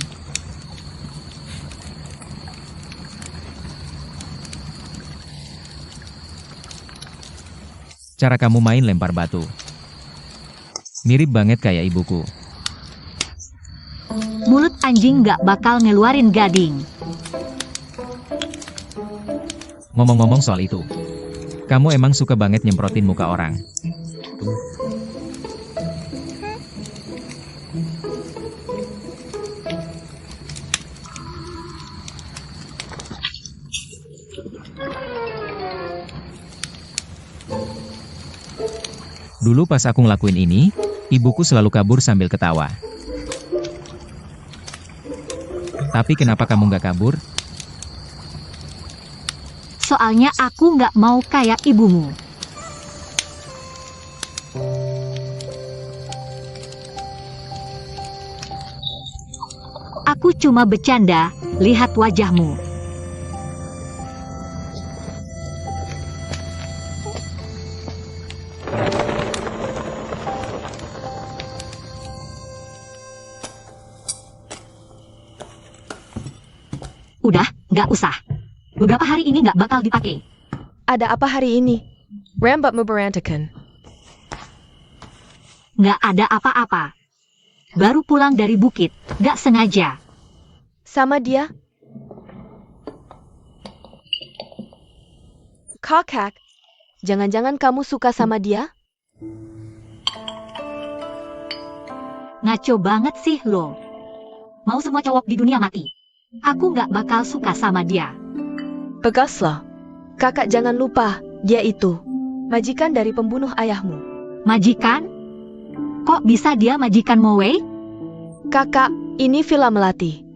S2: Cara kamu main lempar batu. Mirip banget kayak ibuku.
S3: Mulut anjing gak bakal ngeluarin gading.
S2: Ngomong-ngomong soal itu, kamu emang suka banget nyemprotin muka orang. Dulu pas aku ngelakuin ini, ibuku selalu kabur sambil ketawa. Tapi kenapa kamu nggak kabur?
S3: Soalnya aku nggak mau kayak ibumu. Aku cuma bercanda, lihat wajahmu. Udah, nggak usah. Beberapa hari ini nggak bakal dipakai.
S4: Ada apa hari ini? Rambutmu berantakan.
S3: Nggak ada apa-apa. Baru pulang dari bukit, nggak sengaja.
S4: Sama dia? Kakak, jangan-jangan kamu suka sama dia?
S3: Ngaco banget sih lo. Mau semua cowok di dunia mati. Aku nggak bakal suka sama dia.
S4: Baguslah. Kakak jangan lupa, dia itu majikan dari pembunuh ayahmu.
S3: Majikan? Kok bisa dia majikan Moe?
S4: Kakak, ini villa Melati.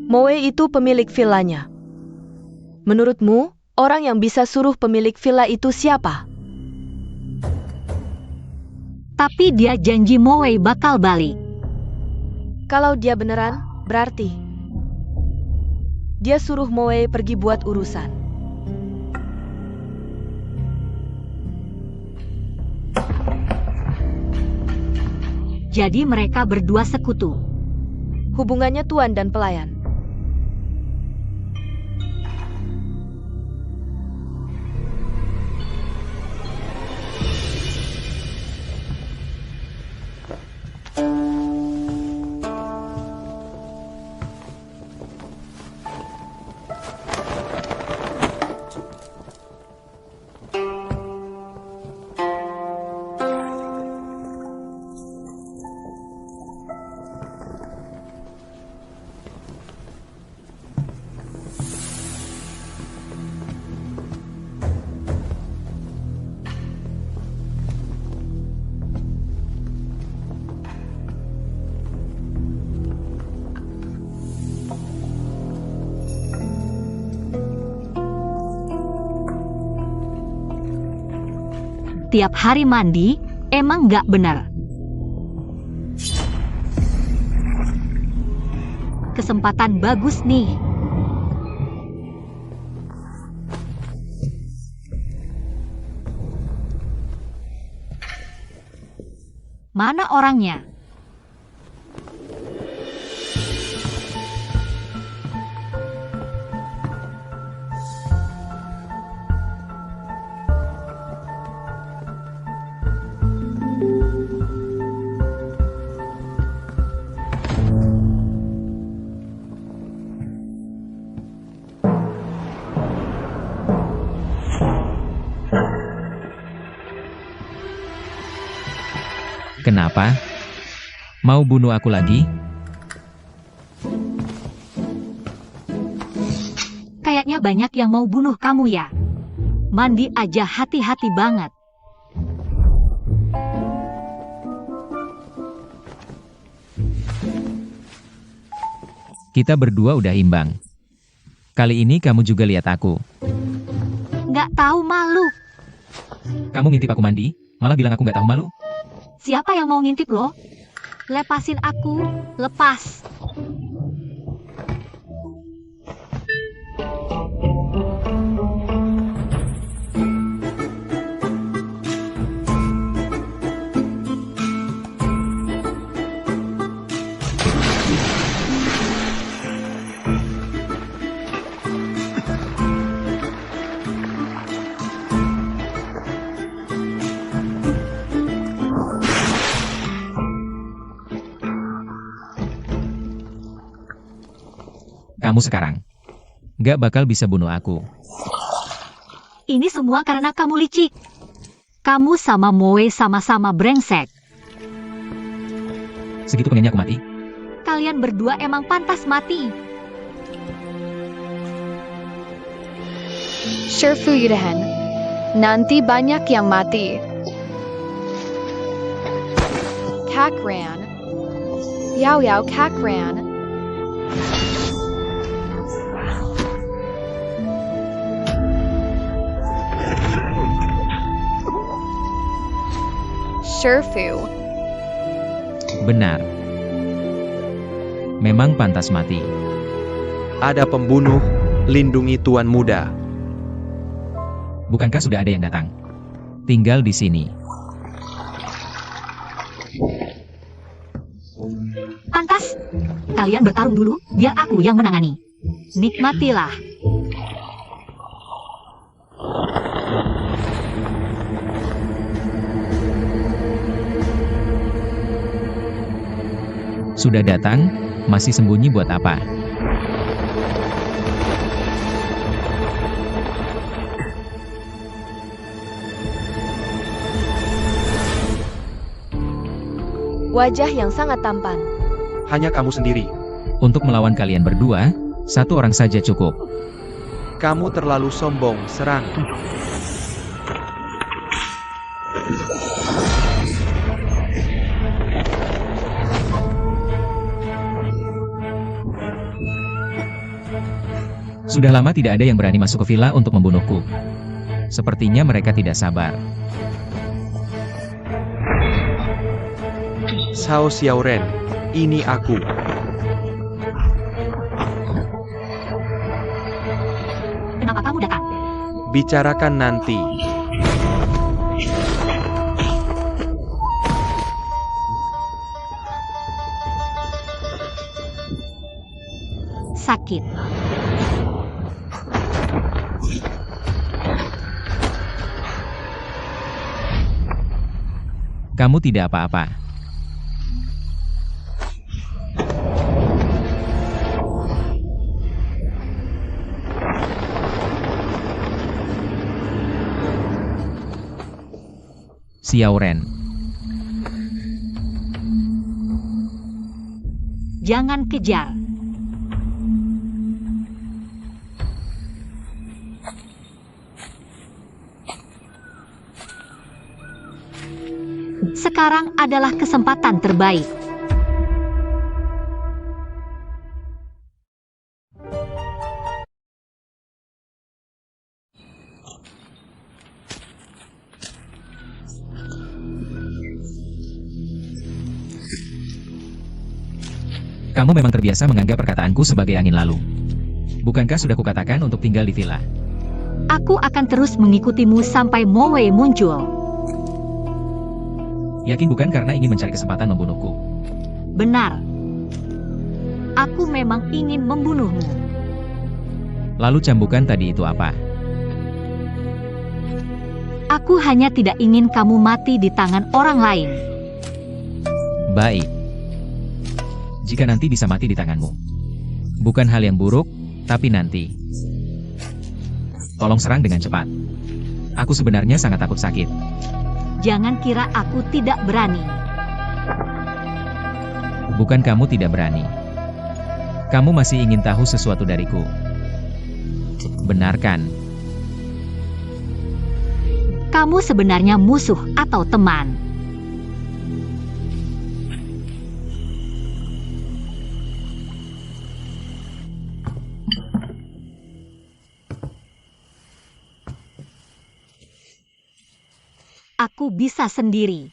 S4: Moe itu pemilik villanya. Menurutmu, orang yang bisa suruh pemilik villa itu siapa?
S3: Tapi dia janji Moe bakal balik.
S4: Kalau dia beneran, berarti dia suruh Moe pergi buat urusan.
S3: Jadi mereka berdua sekutu.
S4: Hubungannya tuan dan pelayan.
S3: Tiap hari mandi, emang nggak benar. Kesempatan bagus nih. Mana orangnya?
S2: Kenapa? Mau bunuh aku lagi?
S3: Kayaknya banyak yang mau bunuh kamu ya. Mandi aja hati-hati banget.
S2: Kita berdua udah imbang. Kali ini kamu juga lihat aku.
S3: Nggak tahu malu.
S2: Kamu ngintip aku mandi, malah bilang aku nggak tahu malu.
S3: Siapa yang mau ngintip lo? Lepasin aku, lepas.
S2: Kamu sekarang nggak bakal bisa bunuh aku.
S3: Ini semua karena kamu licik. Kamu sama Moe sama-sama brengsek.
S2: Segitu pengennya aku mati?
S3: Kalian berdua emang pantas mati.
S5: Sherfu Yudahan. Nanti banyak yang mati. Kakran. Yao Yao Kakran. Sherfu.
S2: Benar. Memang pantas mati.
S1: Ada pembunuh, lindungi Tuan Muda.
S2: Bukankah sudah ada yang datang? Tinggal di sini.
S3: Pantas. Kalian bertarung dulu, biar aku yang menangani. Nikmatilah.
S2: Sudah datang, masih sembunyi buat apa?
S4: Wajah yang sangat tampan.
S1: Hanya kamu sendiri.
S2: Untuk melawan kalian berdua, satu orang saja cukup.
S1: Kamu terlalu sombong, serang.
S2: Sudah lama tidak ada yang berani masuk ke villa untuk membunuhku. Sepertinya mereka tidak sabar.
S1: Sao Xiaoren, ini aku.
S3: Kenapa kamu datang?
S1: Bicarakan nanti.
S3: Sakit.
S2: Kamu tidak apa-apa. Xiaoren,
S3: Jangan kejar. Sekarang adalah kesempatan terbaik.
S2: kamu memang terbiasa menganggap perkataanku sebagai angin lalu. Bukankah sudah kukatakan untuk tinggal di villa?
S3: Aku akan terus mengikutimu sampai Moe muncul.
S2: Yakin bukan karena ingin mencari kesempatan membunuhku?
S3: Benar. Aku memang ingin membunuhmu.
S2: Lalu cambukan tadi itu apa?
S3: Aku hanya tidak ingin kamu mati di tangan orang lain.
S2: Baik. Jika nanti bisa mati di tanganmu. Bukan hal yang buruk, tapi nanti. Tolong serang dengan cepat. Aku sebenarnya sangat takut sakit.
S3: Jangan kira aku tidak berani.
S2: Bukan kamu tidak berani. Kamu masih ingin tahu sesuatu dariku. Benar kan?
S3: Kamu sebenarnya musuh atau teman? Aku bisa sendiri.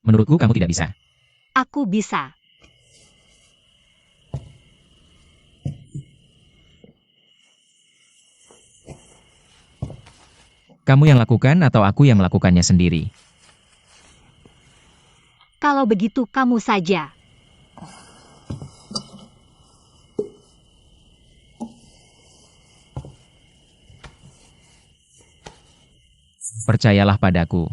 S2: Menurutku kamu tidak bisa.
S3: Aku bisa.
S2: Kamu yang lakukan atau aku yang melakukannya sendiri?
S3: Kalau begitu kamu saja.
S2: Percayalah padaku.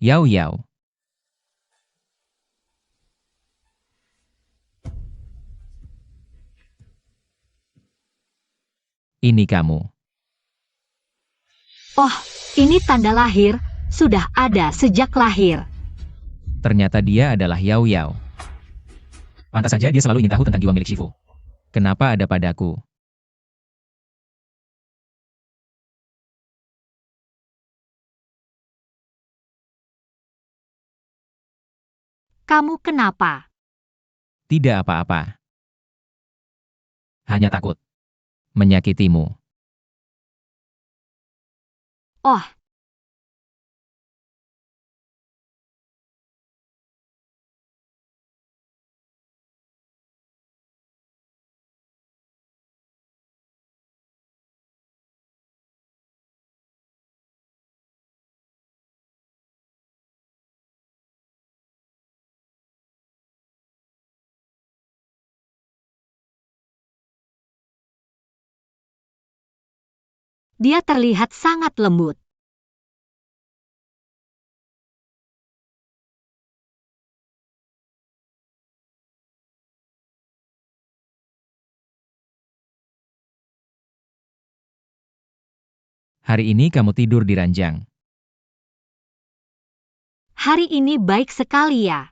S2: Yao Yao. Ini kamu.
S3: Oh, ini tanda lahir. Sudah ada sejak lahir.
S2: Ternyata dia adalah Yao Yao. Pantas saja dia selalu ingin tahu tentang jiwa milik Shifu. Kenapa ada padaku?
S3: Kamu kenapa?
S2: Tidak apa-apa. Hanya takut. Menyakitimu.
S3: Oh, dia terlihat sangat lembut.
S2: Hari ini kamu tidur di ranjang.
S3: Hari ini baik sekali ya.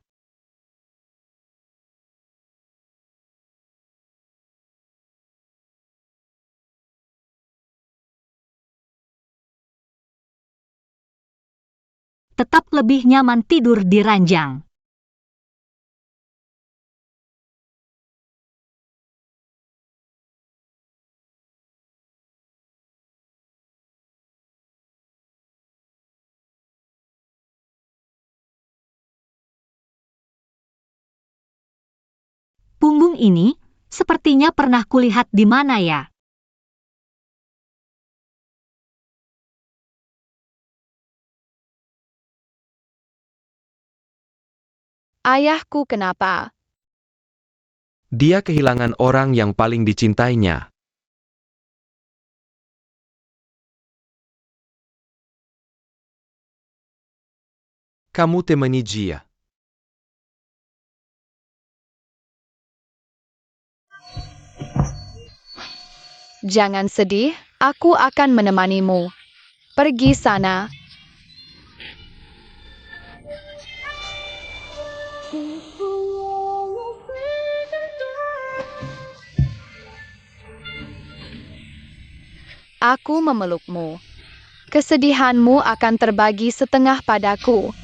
S3: Tetap lebih nyaman tidur di ranjang. Punggung ini sepertinya pernah kulihat di mana ya?
S5: Ayahku kenapa?
S1: Dia kehilangan orang yang paling dicintainya. Kamu temani dia.
S5: Jangan sedih, aku akan menemanimu. Pergi sana. Aku memelukmu. Kesedihanmu akan terbagi setengah padaku.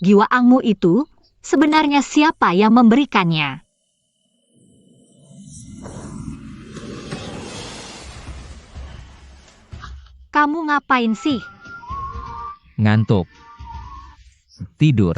S3: Giwaangmu itu sebenarnya siapa yang memberikannya? Kamu ngapain sih?
S2: Ngantuk. Tidur.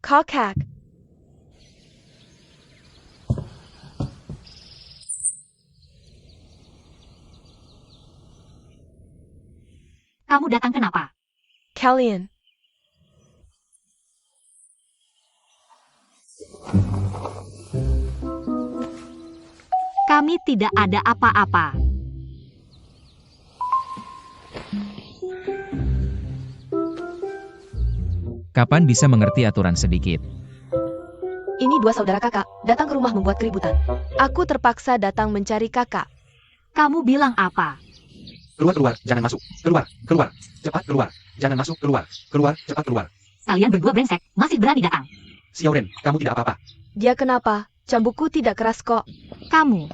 S4: Kakak,
S3: Kamu datang kenapa?
S4: kalian.
S3: Kami tidak ada apa-apa.
S2: Kapan bisa mengerti aturan sedikit?
S4: Ini dua saudara kakak, datang ke rumah membuat keributan. Aku terpaksa datang mencari kakak.
S3: Kamu bilang apa?
S1: Keluar, keluar, jangan masuk. Keluar, keluar, cepat keluar. Jangan masuk, keluar. Keluar, cepat keluar.
S3: Kalian berdua brengsek, masih berani datang.
S1: Xiaoren, kamu tidak apa-apa.
S4: Dia kenapa? Cambukku tidak keras kok.
S3: Kamu,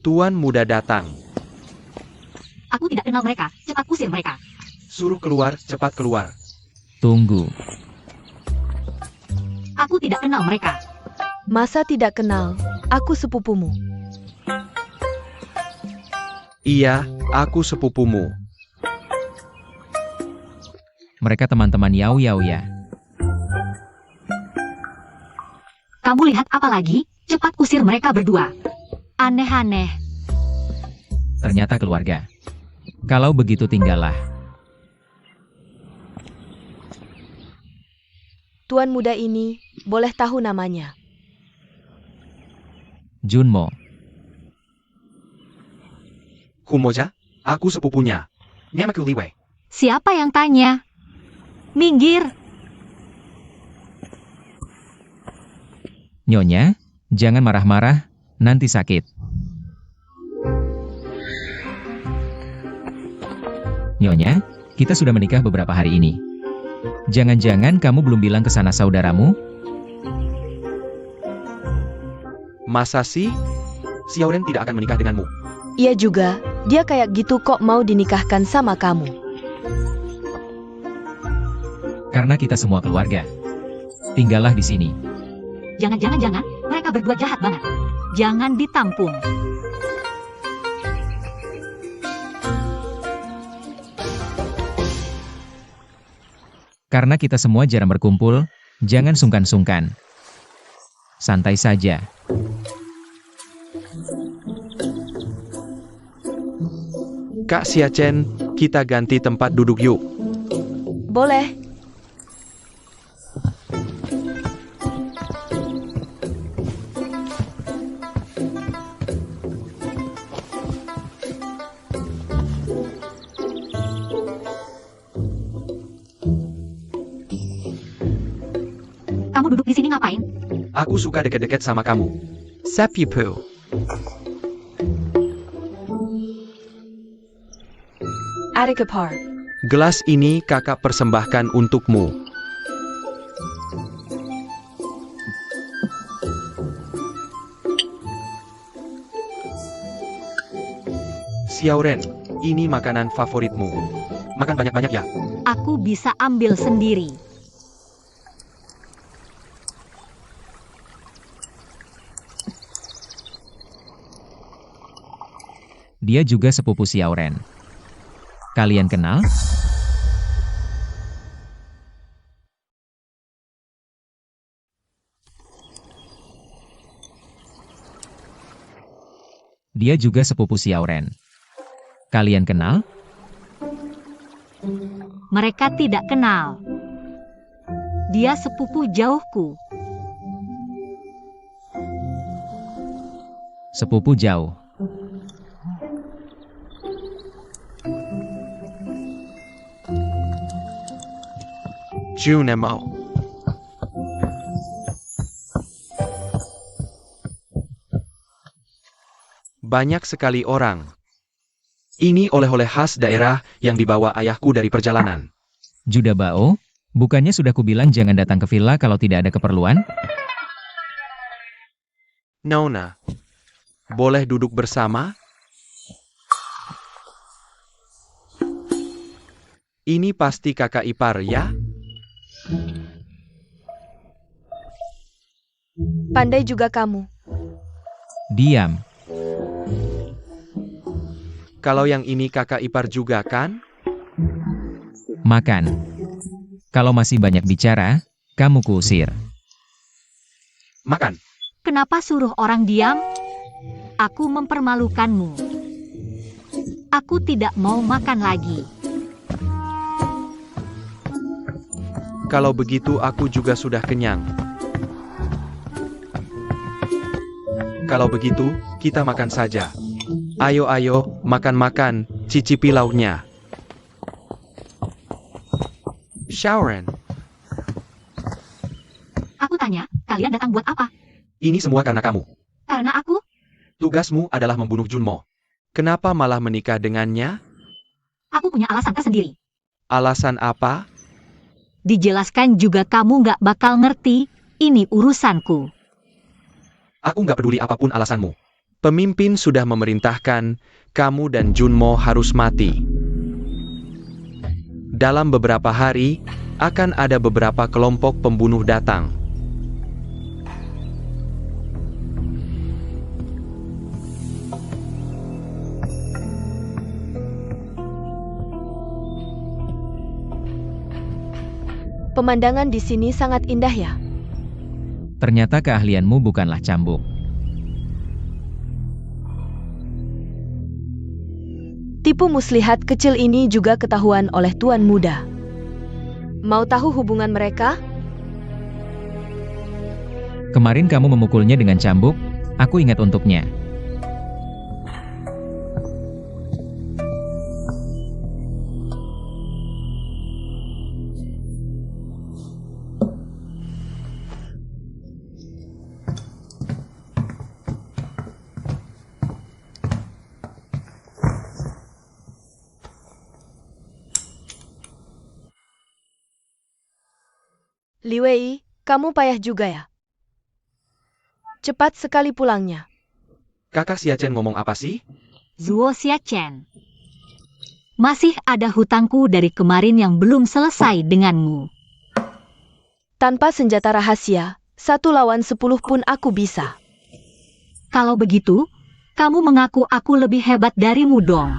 S1: Tuan muda datang.
S3: aku tidak kenal mereka, cepat usir mereka.
S1: Suruh keluar, cepat keluar.
S2: Tunggu.
S3: Aku tidak kenal mereka.
S4: Masa tidak kenal? Aku sepupumu.
S1: Iya, aku sepupumu.
S2: Mereka teman-teman Yao Yao ya.
S3: Kamu lihat apa lagi? Cepat usir mereka berdua. Aneh-aneh.
S2: Ternyata keluarga. Kalau begitu tinggallah.
S4: Tuan muda ini, boleh tahu namanya?
S2: Junmo.
S1: Humoja? Aku sepupunya. Namaku Liwei.
S3: Siapa yang tanya? Minggir.
S2: Nyonya, jangan marah-marah, nanti sakit. Nyonya, kita sudah menikah beberapa hari ini. Jangan-jangan kamu belum bilang ke sanak saudaramu?
S1: Masa sih? Xiaoren tidak akan menikah denganmu.
S4: Iya juga, dia kayak gitu kok mau dinikahkan sama kamu.
S2: Karena kita semua keluarga. Tinggallah di sini.
S3: Jangan, mereka berdua jahat banget. Jangan ditampung.
S2: Karena kita semua jarang berkumpul, jangan sungkan-sungkan. Santai saja.
S1: Kak Xiachen, kita ganti tempat duduk yuk.
S4: Boleh.
S3: Kamu duduk di sini ngapain?
S1: Aku suka deket-deket sama kamu. Sapipu.
S4: Adikapar.
S1: Gelas ini kakak persembahkan untukmu. Xiaoren, ini makanan favoritmu. Makan banyak-banyak ya.
S3: Aku bisa ambil sendiri.
S2: Dia juga sepupu Xiaoren. Kalian kenal? Dia juga sepupu Xiaoren. Kalian kenal?
S3: Mereka tidak kenal. Dia sepupu jauhku.
S2: Sepupu jauh.
S1: Junemo. Banyak sekali orang. Ini oleh-oleh khas daerah yang dibawa ayahku dari perjalanan.
S2: Juda Bao, bukannya sudah kubilang jangan datang ke villa kalau tidak ada keperluan?
S1: Nona, boleh duduk bersama? Ini pasti kakak ipar ya?
S4: Pandai juga kamu.
S2: Diam.
S1: Kalau yang ini kakak ipar juga kan?
S2: Makan. Kalau masih banyak bicara, kamu kuusir.
S1: Makan.
S3: Kenapa suruh orang diam? Aku mempermalukanmu. Aku tidak mau makan lagi.
S1: Kalau begitu aku juga sudah kenyang. Kalau begitu, kita makan saja. Ayo, makan-makan, cicipi lauknya. Xiaoren,
S3: Aku tanya, kalian datang buat apa?
S1: ini semua karena kamu.
S3: Karena aku?
S1: Tugasmu adalah membunuh Junmo. Kenapa malah menikah dengannya?
S3: Aku punya alasan tersendiri.
S1: Alasan apa?
S3: Dijelaskan juga kamu nggak bakal ngerti. Ini urusanku.
S1: Aku nggak peduli apapun alasanmu. Pemimpin sudah memerintahkan, kamu dan Junmo harus mati. Dalam beberapa hari, akan ada beberapa kelompok pembunuh datang.
S4: Pemandangan di sini sangat indah ya.
S2: Ternyata keahlianmu bukanlah cambuk.
S4: Tipu muslihat kecil ini juga ketahuan oleh tuan muda. Mau tahu hubungan mereka?
S2: Kemarin kamu memukulnya dengan cambuk, aku ingat untuknya.
S4: Li Wei, kamu payah juga ya? Cepat sekali pulangnya.
S1: Kakak Xiachen ngomong apa sih?
S3: Zuo Xiachen. Masih ada hutangku dari kemarin yang belum selesai denganmu.
S4: Tanpa senjata rahasia, 1 lawan 10 pun aku bisa.
S3: Kalau begitu, kamu mengaku aku lebih hebat darimu dong.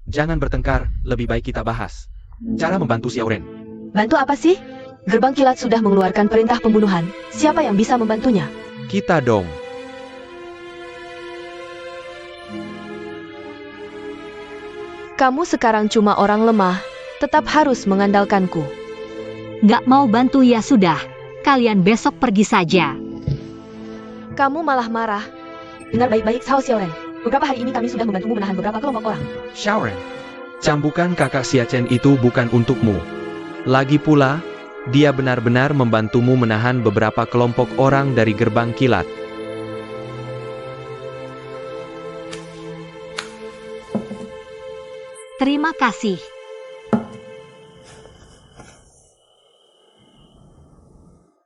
S1: Jangan bertengkar, lebih baik kita bahas cara membantu Xiaoren.
S4: Bantu apa sih? Gerbang kilat sudah mengeluarkan perintah pembunuhan. Siapa yang bisa membantunya?
S1: Kita dong.
S4: Kamu sekarang cuma orang lemah, tetap harus mengandalkanku.
S3: Gak mau bantu ya sudah. Kalian besok pergi saja.
S4: Kamu malah marah. Dengar baik-baik, Cao Xiaoren. Beberapa hari ini kami sudah membantumu menahan beberapa kelompok orang.
S1: Xiaoren, cambukan kakak Xiachen itu bukan untukmu. Lagi pula, dia benar-benar membantumu menahan beberapa kelompok orang dari gerbang kilat.
S3: Terima kasih.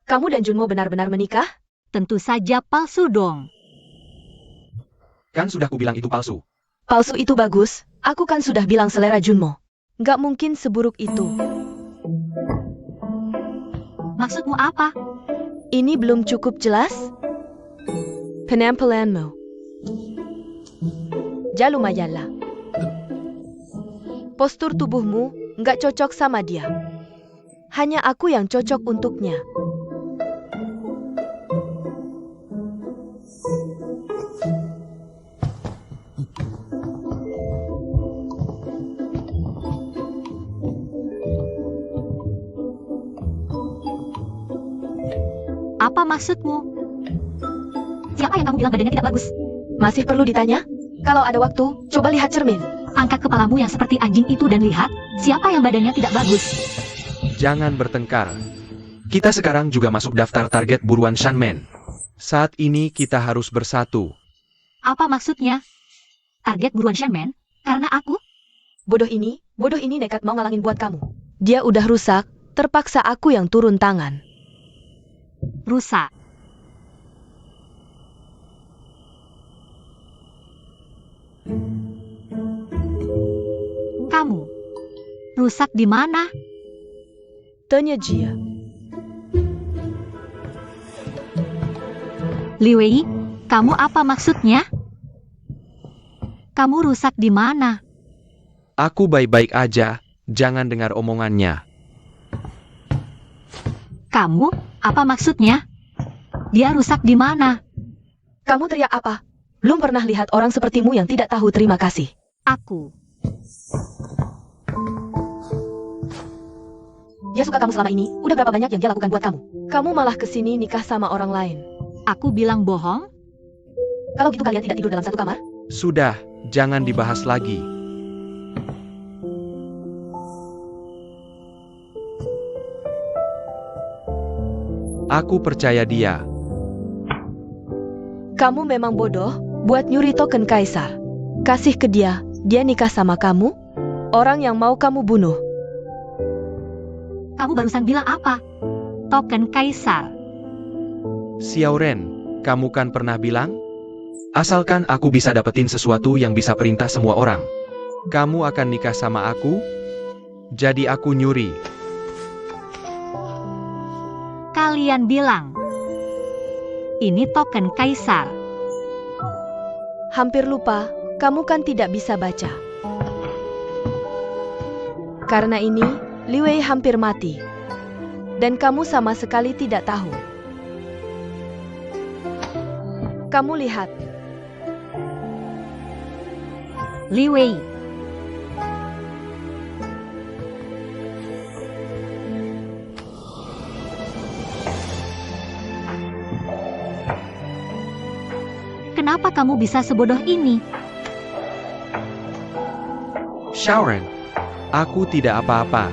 S4: Kamu dan Junmo benar-benar menikah?
S3: Tentu saja palsu dong.
S1: Kan sudah kubilang itu palsu.
S4: Palsu itu bagus, aku kan sudah bilang selera Junmo. Nggak mungkin seburuk itu.
S3: Maksudmu apa?
S4: Ini belum cukup jelas? Penampilanmu. Ja lumayanlah. Postur tubuhmu nggak cocok sama dia. Hanya aku yang cocok untuknya.
S3: Apa maksudmu? Siapa yang kamu bilang badannya tidak bagus?
S4: Masih perlu ditanya? Kalau ada waktu, coba lihat cermin.
S3: Angkat kepalamu yang seperti anjing itu dan lihat, siapa yang badannya tidak bagus.
S1: Jangan bertengkar. Kita sekarang juga masuk daftar target buruan Shanmen. Saat ini kita harus bersatu.
S3: Apa maksudnya? Target buruan Shanmen? Karena aku?
S4: Bodoh ini nekat mau ngalangin buat kamu. Dia udah rusak, terpaksa aku yang turun tangan.
S3: Rusak. Kamu rusak di mana?
S4: Tanya Jia.
S3: Li Wei, kamu apa maksudnya? Kamu rusak di mana?
S1: Aku baik-baik aja, jangan dengar omongannya.
S3: Kamu, apa maksudnya? Dia rusak di mana?
S4: Kamu teriak apa? Belum pernah lihat orang sepertimu yang tidak tahu terima kasih.
S3: Aku.
S4: Dia suka kamu selama ini, udah berapa banyak yang dia lakukan buat kamu? Kamu malah kesini nikah sama orang lain.
S3: Aku bilang bohong?
S4: Kalau gitu kalian tidak tidur dalam satu kamar?
S1: Sudah, jangan dibahas lagi. Aku percaya dia.
S4: Kamu memang bodoh, buat nyuri token kaisar. Kasih ke dia, dia nikah sama kamu? Orang yang mau kamu bunuh.
S3: Kamu barusan bilang apa? Token kaisar.
S1: Xiaoren, kamu kan pernah bilang? Asalkan aku bisa dapetin sesuatu yang bisa perintah semua orang. Kamu akan nikah sama aku? Jadi aku nyuri.
S3: Kalian bilang. Ini token kaisar.
S4: Hampir lupa, kamu kan tidak bisa baca. Karena ini, Li Wei hampir mati. Dan kamu sama sekali tidak tahu. Kamu lihat.
S3: Li Wei. Kenapa kamu bisa sebodoh ini?
S1: Xiaoren, aku tidak apa-apa.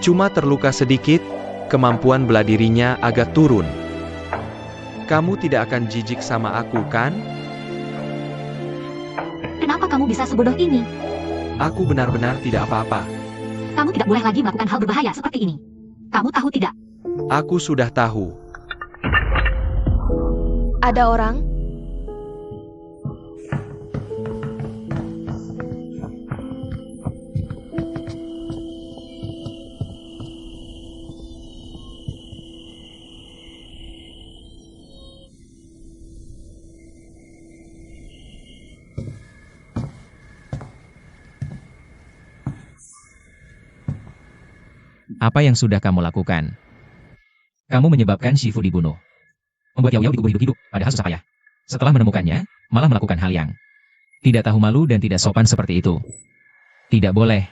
S1: Cuma terluka sedikit, kemampuan bela dirinya agak turun. Kamu tidak akan jijik sama aku, kan?
S3: Kenapa kamu bisa sebodoh ini?
S1: Aku benar-benar tidak apa-apa.
S3: Kamu tidak boleh lagi melakukan hal berbahaya seperti ini. Kamu tahu tidak?
S1: Aku sudah tahu.
S4: Ada orang?
S2: Apa yang sudah kamu lakukan? Kamu menyebabkan Shifu dibunuh. Membuat Yao Yao dikubur hidup-hidup, padahal susah payah. Setelah menemukannya, malah melakukan hal yang tidak tahu malu dan tidak sopan seperti itu. Tidak boleh.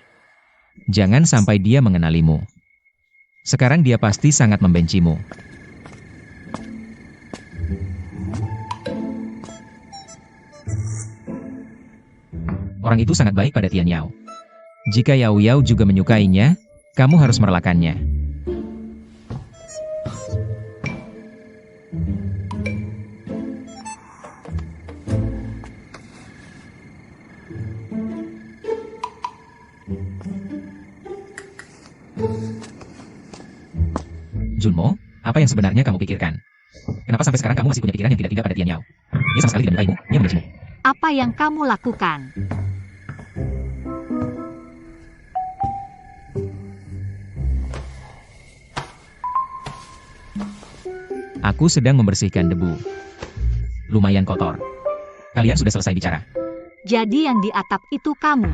S2: Jangan sampai dia mengenalimu. Sekarang dia pasti sangat membencimu. Orang itu sangat baik pada Tian Yao. Jika Yao Yao juga menyukainya, kamu harus merelakannya. Junmo, apa yang sebenarnya kamu pikirkan? Kenapa sampai sekarang kamu masih punya pikiran yang tidak pada Tian Yao? Dia sama sekali tidak menyukaimu, dia membencimu.
S3: Apa yang kamu lakukan?
S2: Aku sedang membersihkan debu. Lumayan kotor. Kalian sudah selesai bicara.
S3: Jadi yang di atap itu kamu.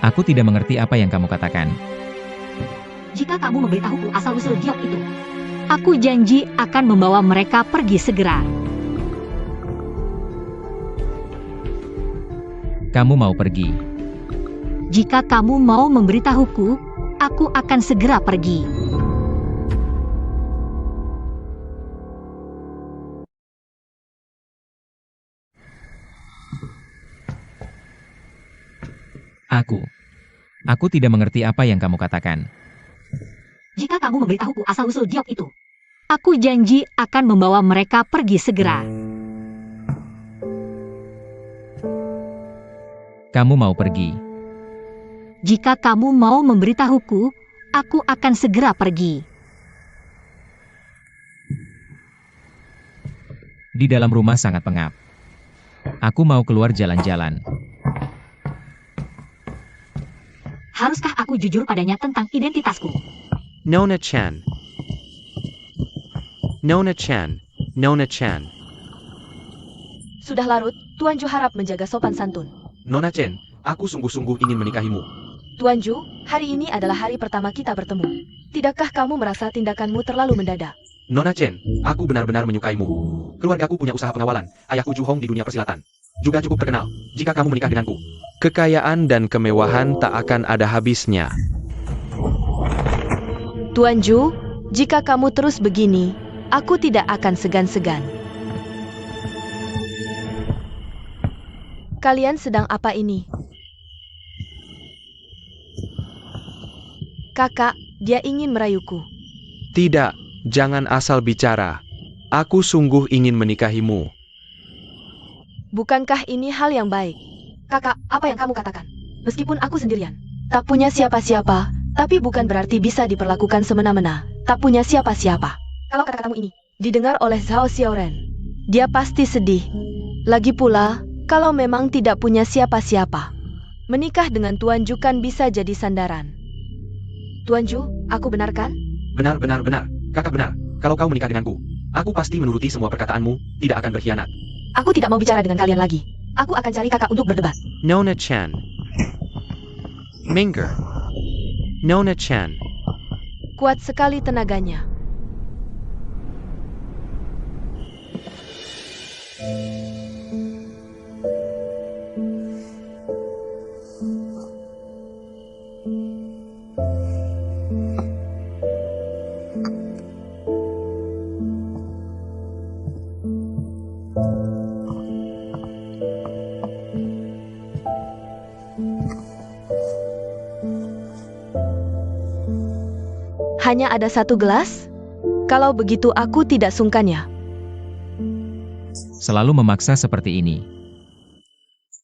S2: Aku tidak mengerti apa yang kamu katakan.
S3: Jika kamu memberitahuku asal-usul giok itu, aku janji akan membawa mereka pergi segera.
S2: Kamu mau pergi.
S3: Jika kamu mau memberitahuku, aku akan segera pergi.
S2: Aku tidak mengerti apa yang kamu katakan.
S3: Jika kamu memberitahuku asal-usul giok itu, aku janji akan membawa mereka pergi segera.
S2: Kamu mau pergi.
S3: Jika kamu mau memberitahuku, aku akan segera pergi.
S2: Di dalam rumah sangat pengap. Aku mau keluar jalan-jalan.
S3: Haruskah aku jujur padanya tentang identitasku?
S1: Nona Chan. Nona Chan. Nona Chan.
S4: Sudah larut, Tuan Ju harap menjaga sopan santun.
S1: Nona Chen, aku sungguh-sungguh ingin menikahimu.
S4: Tuan Ju, hari ini adalah hari pertama kita bertemu. Tidakkah kamu merasa tindakanmu terlalu mendadak?
S1: Nona Chen, aku benar-benar menyukaimu. Keluargaku punya usaha pengawalan, ayahku Ju Hong di dunia persilatan. Juga cukup terkenal, jika kamu menikah denganku. Kekayaan dan kemewahan tak akan ada habisnya.
S4: Tuan Ju, jika kamu terus begini, aku tidak akan segan-segan. Kalian sedang apa ini? Kakak, dia ingin merayuku.
S1: Tidak, jangan asal bicara. Aku sungguh ingin menikahimu.
S4: Bukankah ini hal yang baik? Kakak, apa yang kamu katakan? Meskipun aku sendirian, tak punya siapa-siapa, tapi bukan berarti bisa diperlakukan semena-mena. Tak punya siapa-siapa. Kalau kata-katamu ini didengar oleh Zhao Xiaoren, dia pasti sedih. Lagi pula, kalau memang tidak punya siapa-siapa, menikah dengan Tuan Ju kan bisa jadi sandaran. Tuan Ju, aku benar kan?
S1: Benar. Kakak benar. Kalau kau menikah denganku, aku pasti menuruti semua perkataanmu, tidak akan berkhianat.
S4: Aku tidak mau bicara dengan kalian lagi. Aku akan cari kakak untuk berdebat.
S1: Nona Chan. Minger. Nona Chan.
S4: Kuat sekali tenaganya. Hanya ada satu gelas? Kalau begitu aku tidak sungkan ya.
S2: Selalu memaksa seperti ini.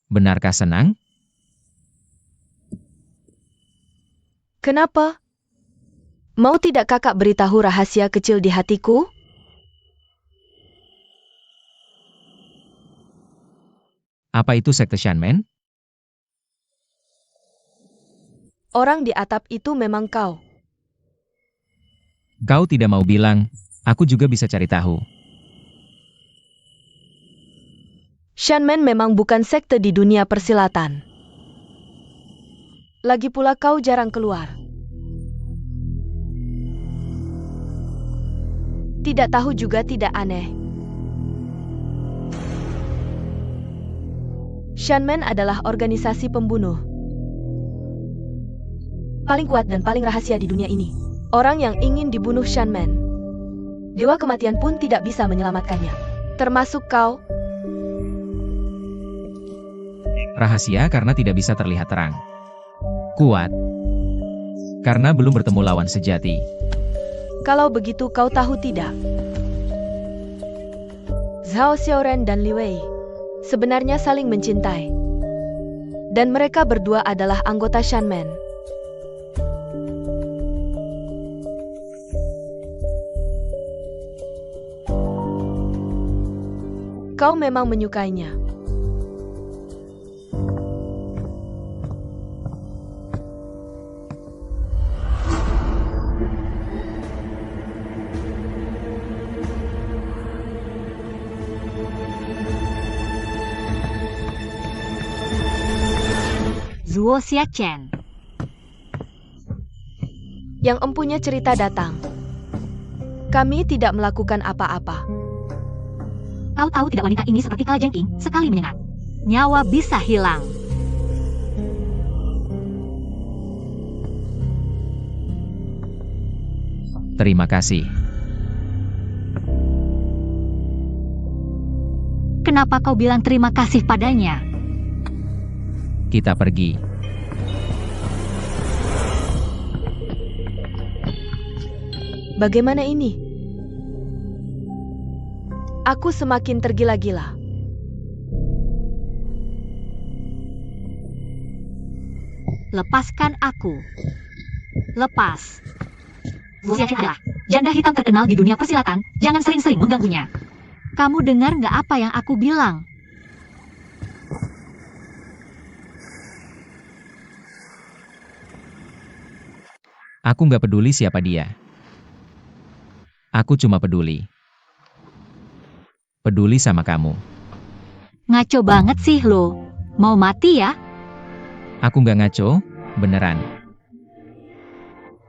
S2: Benarkah senang?
S4: Kenapa? Mau tidak kakak beritahu rahasia kecil di hatiku?
S2: Apa itu sekte Shanmen?
S4: Orang di atap itu memang kau.
S2: Kau tidak mau bilang, aku juga bisa cari tahu.
S4: Shanmen memang bukan sekte di dunia persilatan. Lagi pula kau jarang keluar. Tidak tahu juga tidak aneh. Shanmen adalah organisasi pembunuh. Paling kuat dan paling rahasia di dunia ini. Orang yang ingin dibunuh Shanmen. Dewa kematian pun tidak bisa menyelamatkannya. Termasuk kau.
S2: Rahasia karena tidak bisa terlihat terang. Kuat. Karena belum bertemu lawan sejati.
S4: Kalau begitu kau tahu tidak? Zhao Xiaoren dan Li Wei sebenarnya saling mencintai. Dan mereka berdua adalah anggota Shanmen. Kau memang menyukainya.
S3: Zuo Xiachen.
S4: Yang empunya cerita datang. Kami tidak melakukan apa-apa.
S3: Kau tahu tidak wanita ini seperti kalajengking, sekali menyengat. Nyawa bisa hilang.
S2: Terima kasih.
S3: Kenapa kau bilang terima kasih padanya?
S2: Kita pergi.
S4: Bagaimana ini? Aku semakin tergila-gila.
S3: Lepaskan aku. Lepas. Zuo Xiachen adalah janda hitam terkenal di dunia persilatan. Jangan sering-sering mengganggunya. Kamu dengar nggak apa yang aku bilang?
S2: Aku nggak peduli siapa dia. Aku cuma peduli sama kamu.
S3: Ngaco banget sih lo. Mau mati ya?
S2: Aku nggak ngaco, beneran.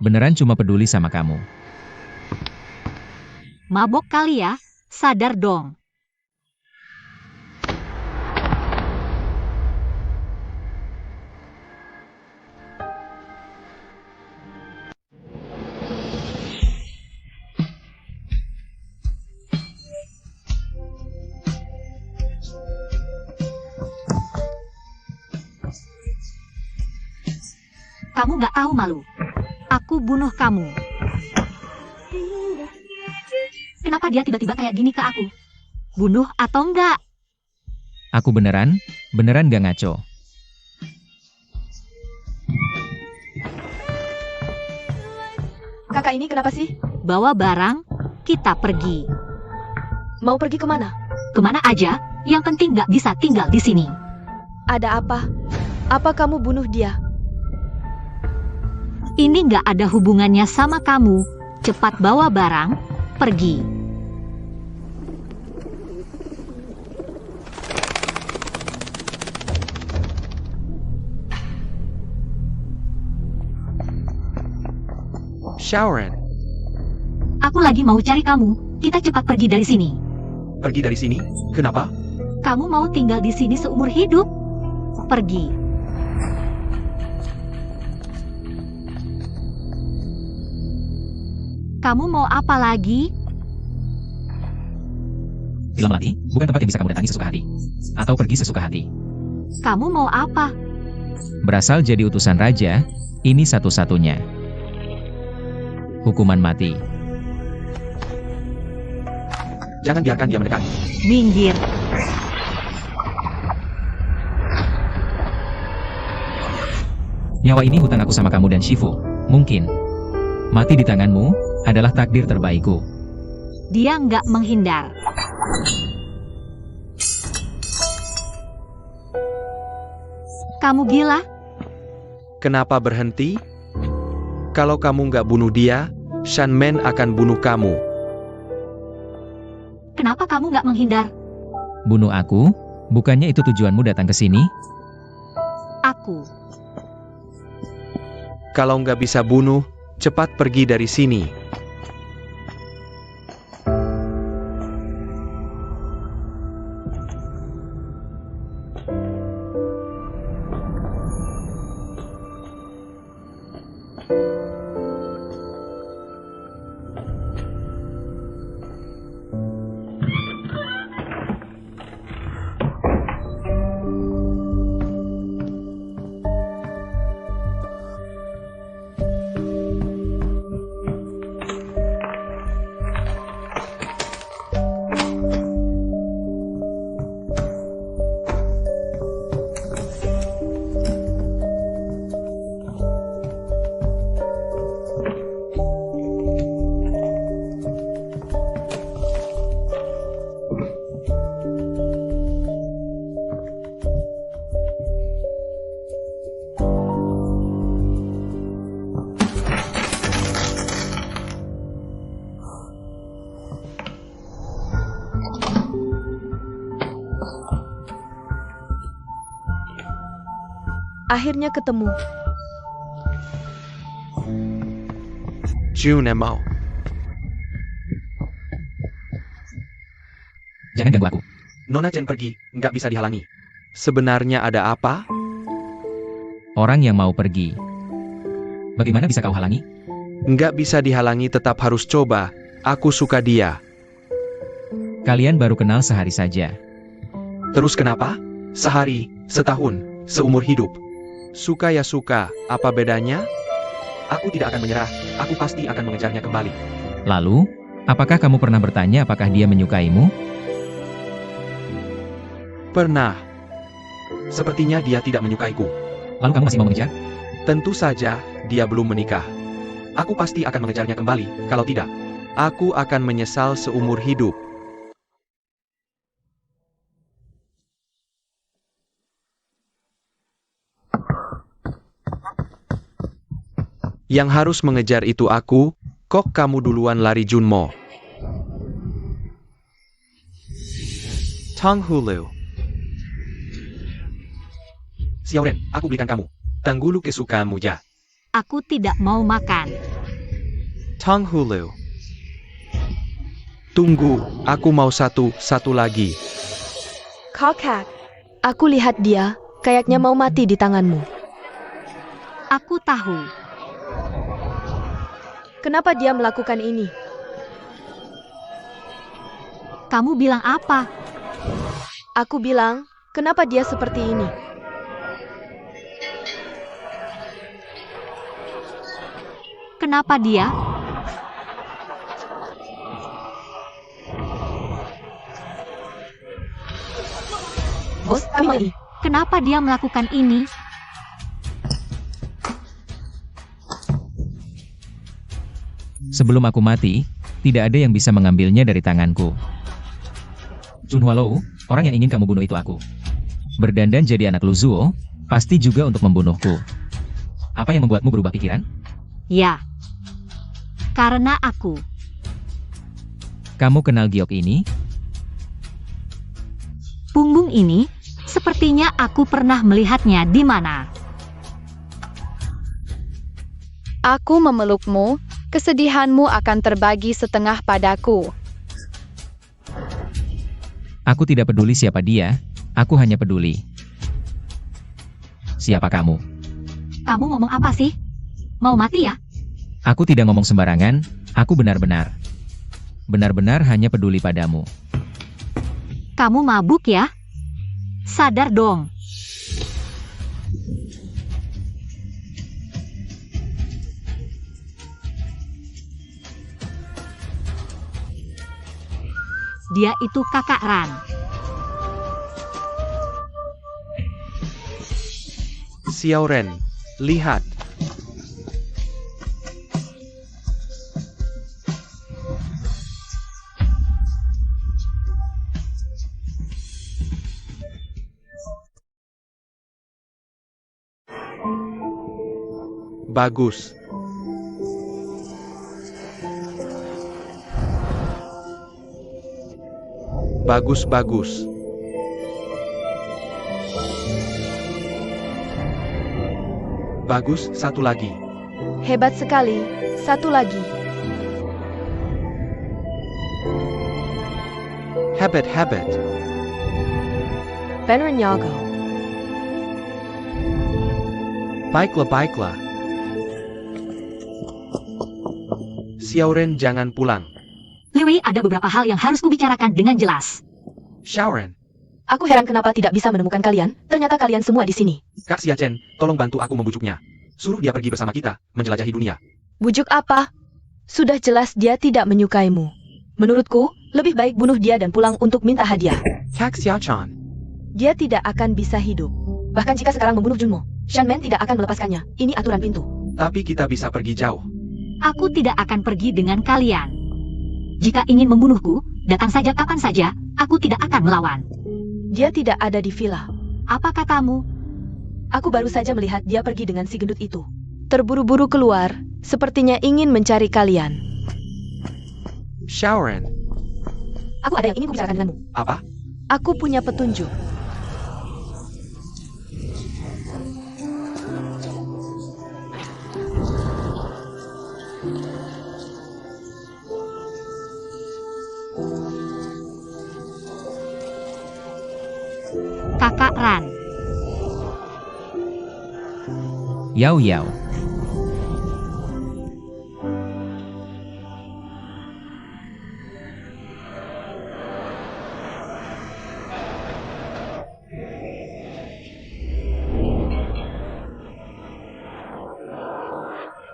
S2: Beneran cuma peduli sama kamu.
S3: Mabok kali ya? Sadar dong. Kamu gak tahu malu. Aku bunuh kamu. Kenapa dia tiba-tiba kayak gini ke aku? Bunuh atau enggak?
S2: Aku beneran gak ngaco.
S4: Kakak ini kenapa sih?
S3: Bawa barang, kita pergi.
S4: Mau pergi kemana?
S3: Kemana aja, yang penting gak bisa tinggal di sini.
S4: Ada apa? Apa kamu bunuh dia?
S3: Ini gak ada hubungannya sama kamu. Cepat bawa barang, pergi.
S1: Xiaoren,
S3: Aku lagi mau cari kamu. Kita cepat pergi dari sini.
S1: pergi dari sini? Kenapa?
S3: Kamu mau tinggal di sini seumur hidup? Pergi. Kamu mau apa lagi?
S2: Bilang melati, bukan tempat yang bisa kamu datangi sesuka hati. Atau pergi sesuka hati.
S3: Kamu mau apa?
S2: Berasal jadi utusan raja, ini satu-satunya. Hukuman mati.
S1: Jangan biarkan dia mendekat.
S3: Minggir.
S2: Nyawa ini hutang aku sama kamu dan Shifu. Mungkin. Mati di tanganmu adalah takdir terbaikku.
S3: Dia nggak menghindar. Kamu gila?
S1: Kenapa berhenti? Kalau kamu nggak bunuh dia, Shan Men akan bunuh kamu.
S3: Kenapa kamu nggak menghindar?
S2: Bunuh aku? Bukannya itu tujuanmu datang ke sini?
S3: Aku.
S1: Kalau nggak bisa bunuh, cepat pergi dari sini.
S4: Akhirnya ketemu.
S1: June mau.
S2: Jangan ganggu aku.
S1: Nona Chen pergi, nggak bisa dihalangi. Sebenarnya ada apa?
S2: Orang yang mau pergi. Bagaimana bisa kau halangi?
S1: Nggak bisa dihalangi, tetap harus coba. Aku suka dia.
S2: Kalian baru kenal sehari saja.
S1: Terus kenapa? Sehari, setahun, seumur hidup. Suka ya suka, apa bedanya? Aku tidak akan menyerah, aku pasti akan mengejarnya kembali.
S2: Lalu, apakah kamu pernah bertanya apakah dia menyukaimu?
S1: Pernah. Sepertinya dia tidak menyukaiku.
S2: Lalu kamu masih mau mengejar?
S1: Tentu saja, dia belum menikah. Aku pasti akan mengejarnya kembali, kalau tidak, aku akan menyesal seumur hidup. Yang harus mengejar itu aku, kok kamu duluan lari Junmo. Tang Hulu. Xiaoren, aku belikan kamu. Tanggulu kesukaanmu ya.
S3: Aku tidak mau makan.
S1: Tang Hulu. Tunggu, aku mau satu lagi.
S4: Kakak, aku lihat dia, kayaknya mau mati di tanganmu.
S3: Aku tahu.
S4: Kenapa dia melakukan ini?
S3: Kamu bilang apa?
S4: Aku bilang, kenapa dia seperti ini?
S3: Kenapa dia?
S4: Bos, kami.
S3: Kenapa dia melakukan ini?
S2: Sebelum aku mati, tidak ada yang bisa mengambilnya dari tanganku. Junhualou, orang yang ingin kamu bunuh itu aku. Berdandan jadi anak Luzuo, pasti juga untuk membunuhku. Apa yang membuatmu berubah pikiran?
S3: Ya. Karena aku.
S2: Kamu kenal giok ini?
S3: Punggung ini, sepertinya aku pernah melihatnya di mana.
S5: Aku memelukmu, kesedihanmu akan terbagi setengah padaku.
S2: Aku tidak peduli siapa dia, aku hanya peduli. Siapa kamu?
S3: Kamu ngomong apa sih? Mau mati ya?
S2: Aku tidak ngomong sembarangan, aku benar-benar hanya peduli padamu.
S3: Kamu mabuk ya? Sadar dong. Dia itu kakak Ran.
S1: Xiaoren, lihat. Bagus. Bagus. Bagus, satu lagi.
S4: Hebat sekali. Satu lagi.
S1: Habit.
S4: Benernyago.
S1: Baiklah. Xiaoren jangan pulang.
S3: Liwi, ada beberapa hal yang harus kubicarakan dengan jelas.
S1: Xiaoren.
S4: Aku heran kenapa tidak bisa menemukan kalian. Ternyata kalian semua di sini.
S1: Kak Xiachen, tolong bantu aku membujuknya. Suruh dia pergi bersama kita, menjelajahi dunia.
S4: Bujuk apa? Sudah jelas dia tidak menyukaimu. Menurutku, lebih baik bunuh dia dan pulang untuk minta hadiah.
S1: Kak Xiachan.
S4: Dia tidak akan bisa hidup. Bahkan jika sekarang membunuh Junmo, Shanmen tidak akan melepaskannya. Ini aturan pintu.
S1: Tapi kita bisa pergi jauh.
S3: Aku tidak akan pergi dengan kalian. Jika ingin membunuhku, datang saja kapan saja, aku tidak akan melawan.
S4: Dia tidak ada di villa.
S3: Apa katamu?
S4: Aku baru saja melihat dia pergi dengan si gendut itu. Terburu-buru keluar, sepertinya ingin mencari kalian.
S1: Xiaoren.
S4: Aku ada yang ingin kubicarakan denganmu.
S1: Apa?
S4: Aku punya petunjuk.
S3: Kakak Ran.
S2: Yao.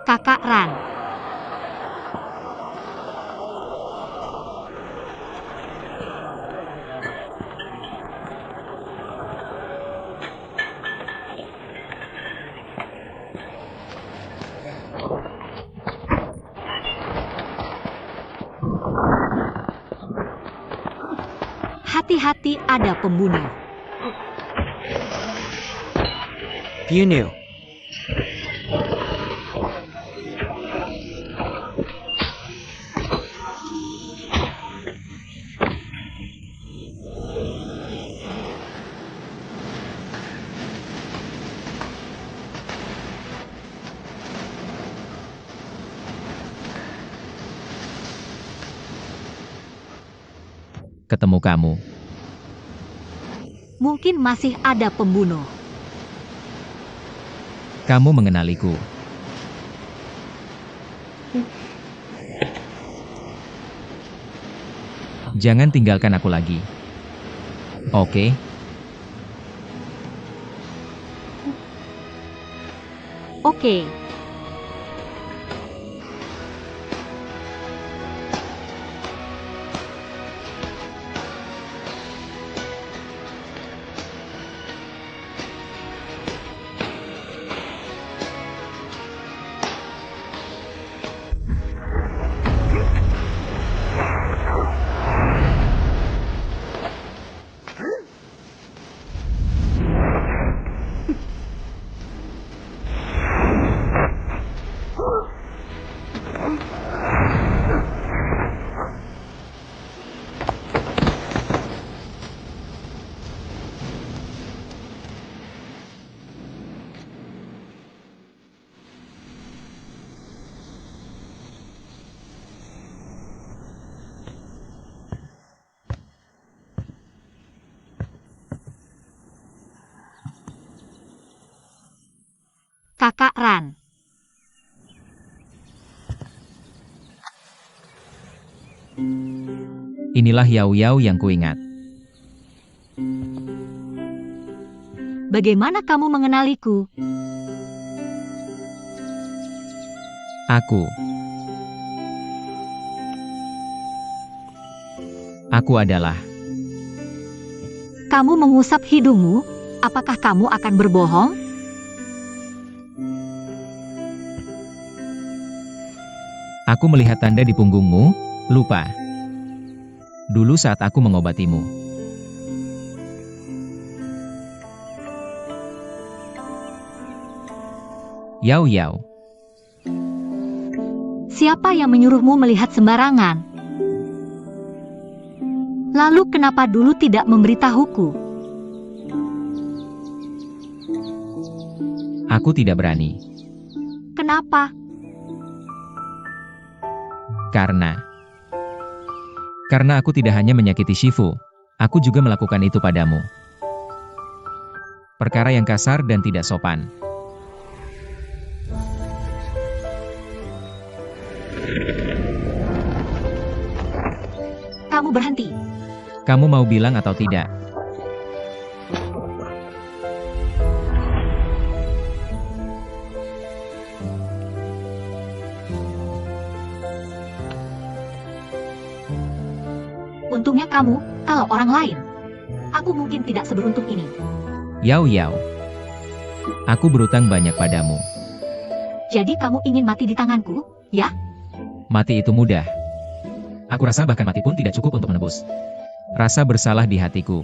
S3: Kakak Ran. Hati-hati, ada pembunuh.
S1: Piunil.
S2: Ketemu kamu.
S3: Mungkin masih ada pembunuh.
S2: Kamu mengenaliku. Jangan tinggalkan aku lagi. Oke?
S3: Oke. Kakak Ran.
S2: Inilah Yao yang kuingat.
S3: Bagaimana kamu mengenaliku?
S2: Aku adalah.
S3: Kamu mengusap hidungmu? Apakah kamu akan berbohong?
S2: Aku melihat tanda di punggungmu, lupa. Dulu saat aku mengobatimu. Yao.
S3: Siapa yang menyuruhmu melihat sembarangan? Lalu kenapa dulu tidak memberitahuku?
S2: Aku tidak berani.
S3: Kenapa?
S2: Karena aku tidak hanya menyakiti Shifu, aku juga melakukan itu padamu. Perkara yang kasar dan tidak sopan.
S3: Kamu berhenti.
S2: Kamu mau bilang atau tidak?
S3: Untungnya kamu, kalau orang lain, aku mungkin tidak seberuntung ini.
S2: Yao Yao. Aku berutang banyak padamu.
S3: Jadi kamu ingin mati di tanganku, ya?
S2: Mati itu mudah. Aku rasa bahkan mati pun tidak cukup untuk menebus rasa bersalah di hatiku.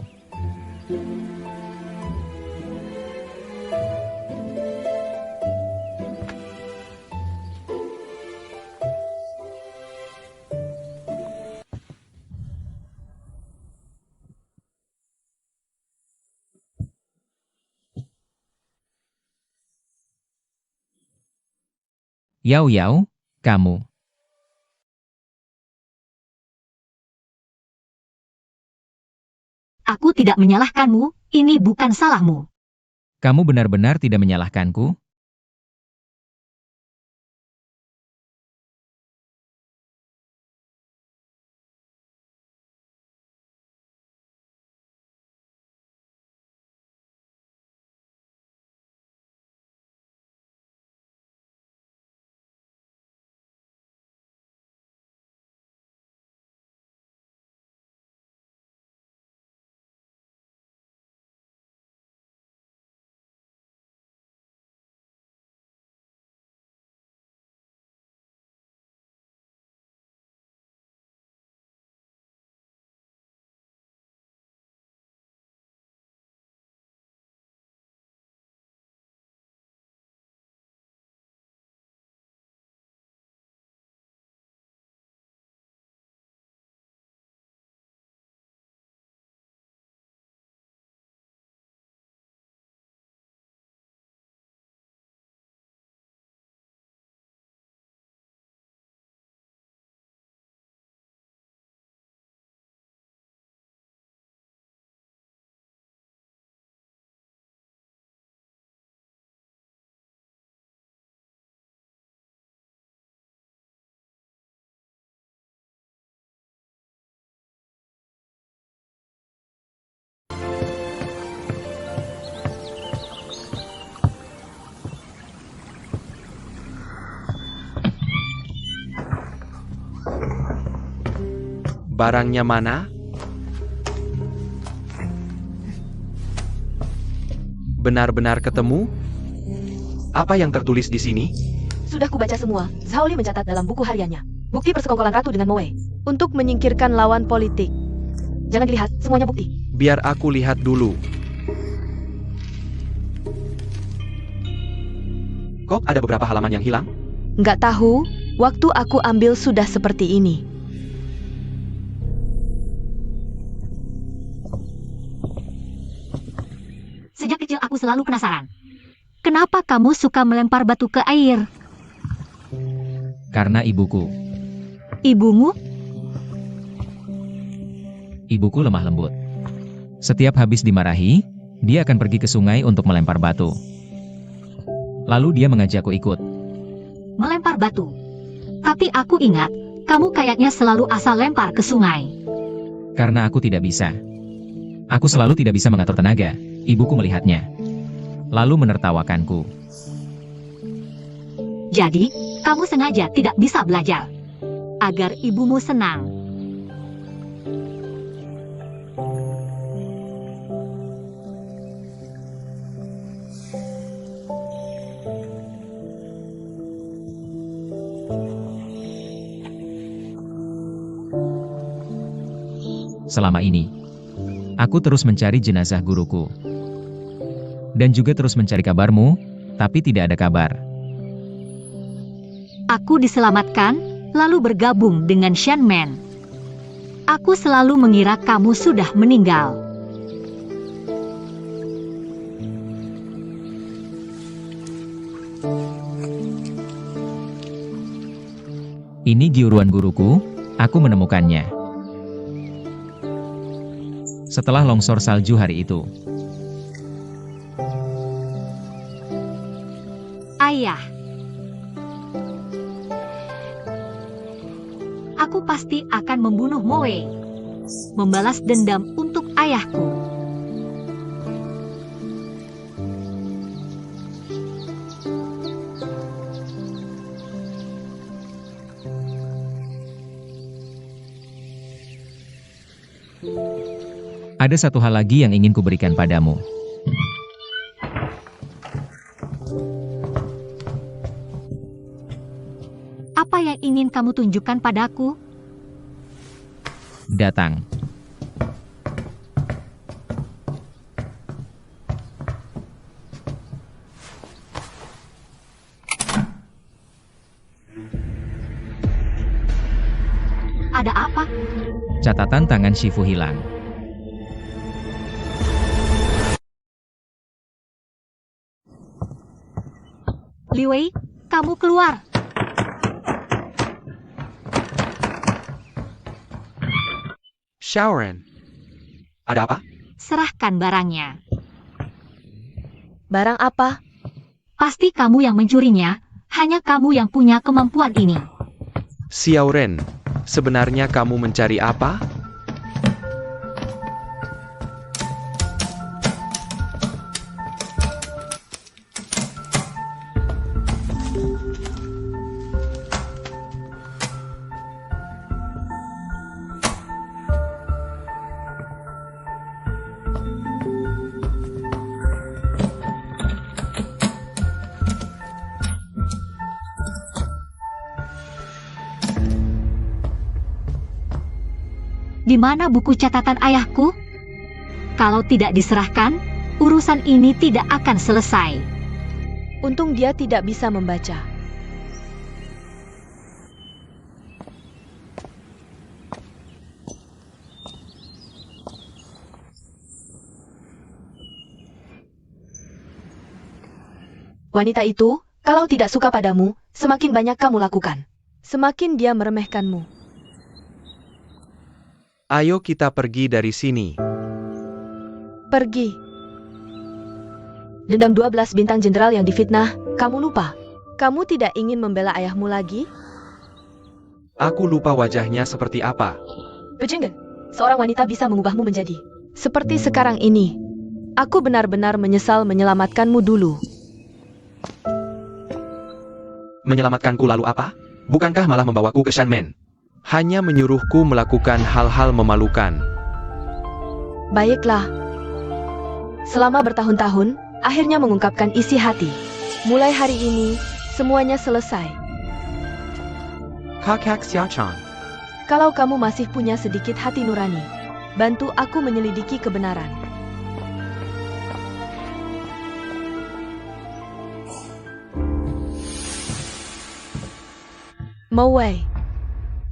S2: Yao Yao, kamu.
S3: Aku tidak menyalahkanmu, ini bukan salahmu.
S2: Kamu benar-benar tidak menyalahkanku?
S1: Barangnya mana? Benar-benar ketemu? Apa yang tertulis di sini?
S4: Sudah kubaca semua. Zhao Li mencatat dalam buku hariannya. Bukti persekongkolan ratu dengan Moe. Untuk menyingkirkan lawan politik. Jangan dilihat, semuanya bukti.
S1: Biar aku lihat dulu. Kok ada beberapa halaman yang hilang?
S4: Nggak tahu, waktu aku ambil sudah seperti ini.
S3: Sejak kecil aku selalu penasaran. Kenapa kamu suka melempar batu ke air?
S2: Karena ibuku.
S3: Ibumu?
S2: Ibuku lemah lembut. Setiap habis dimarahi, dia akan pergi ke sungai untuk melempar batu. Lalu dia mengajakku ikut.
S3: Melempar batu. Tapi aku ingat, kamu kayaknya selalu asal lempar ke sungai.
S2: Karena aku tidak bisa. Aku selalu tidak bisa mengatur tenaga. Ibuku melihatnya. Lalu menertawakanku.
S3: Jadi, kamu sengaja tidak bisa belajar. Agar ibumu senang.
S2: Selama ini, aku terus mencari jenazah guruku. Dan juga terus mencari kabarmu, tapi tidak ada kabar.
S3: Aku diselamatkan, lalu bergabung dengan Shanman. Aku selalu mengira kamu sudah meninggal.
S2: Ini Gyuruan guruku, aku menemukannya. Setelah longsor salju hari itu.
S3: Ayah. Aku pasti akan membunuh Moe. Membalas dendam untuk ayahku.
S2: Ada satu hal lagi yang ingin kuberikan padamu.
S3: Apa yang ingin kamu tunjukkan padaku?
S2: Datang.
S3: Ada apa?
S2: Catatan tangan Shifu hilang.
S3: Li Wei, kamu keluar.
S1: Xiaoren. Ada apa?
S3: Serahkan barangnya.
S4: Barang apa?
S3: Pasti kamu yang mencurinya. Hanya kamu yang punya kemampuan ini.
S1: Xiaoren, sebenarnya kamu mencari apa?
S3: Di mana buku catatan ayahku? Kalau tidak diserahkan, urusan ini tidak akan selesai.
S4: Untung dia tidak bisa membaca. Wanita itu, kalau tidak suka padamu, semakin banyak kamu lakukan. Semakin dia meremehkanmu.
S1: Ayo kita pergi dari sini.
S4: Pergi. Dendam 12 bintang jenderal yang difitnah, kamu lupa. Kamu tidak ingin membela ayahmu lagi?
S1: Aku lupa wajahnya seperti apa.
S4: Bejenggen, seorang wanita bisa mengubahmu menjadi seperti sekarang ini. Aku benar-benar menyesal menyelamatkanmu dulu.
S1: Menyelamatkanku lalu apa? Bukankah malah membawaku ke Shanman? Hanya menyuruhku melakukan hal-hal memalukan.
S4: Baiklah. Selama bertahun-tahun, akhirnya mengungkapkan isi hati. Mulai hari ini, semuanya selesai.
S1: Kakak Xiaochan.
S4: Kalau kamu masih punya sedikit hati nurani, bantu aku menyelidiki kebenaran. Mowei.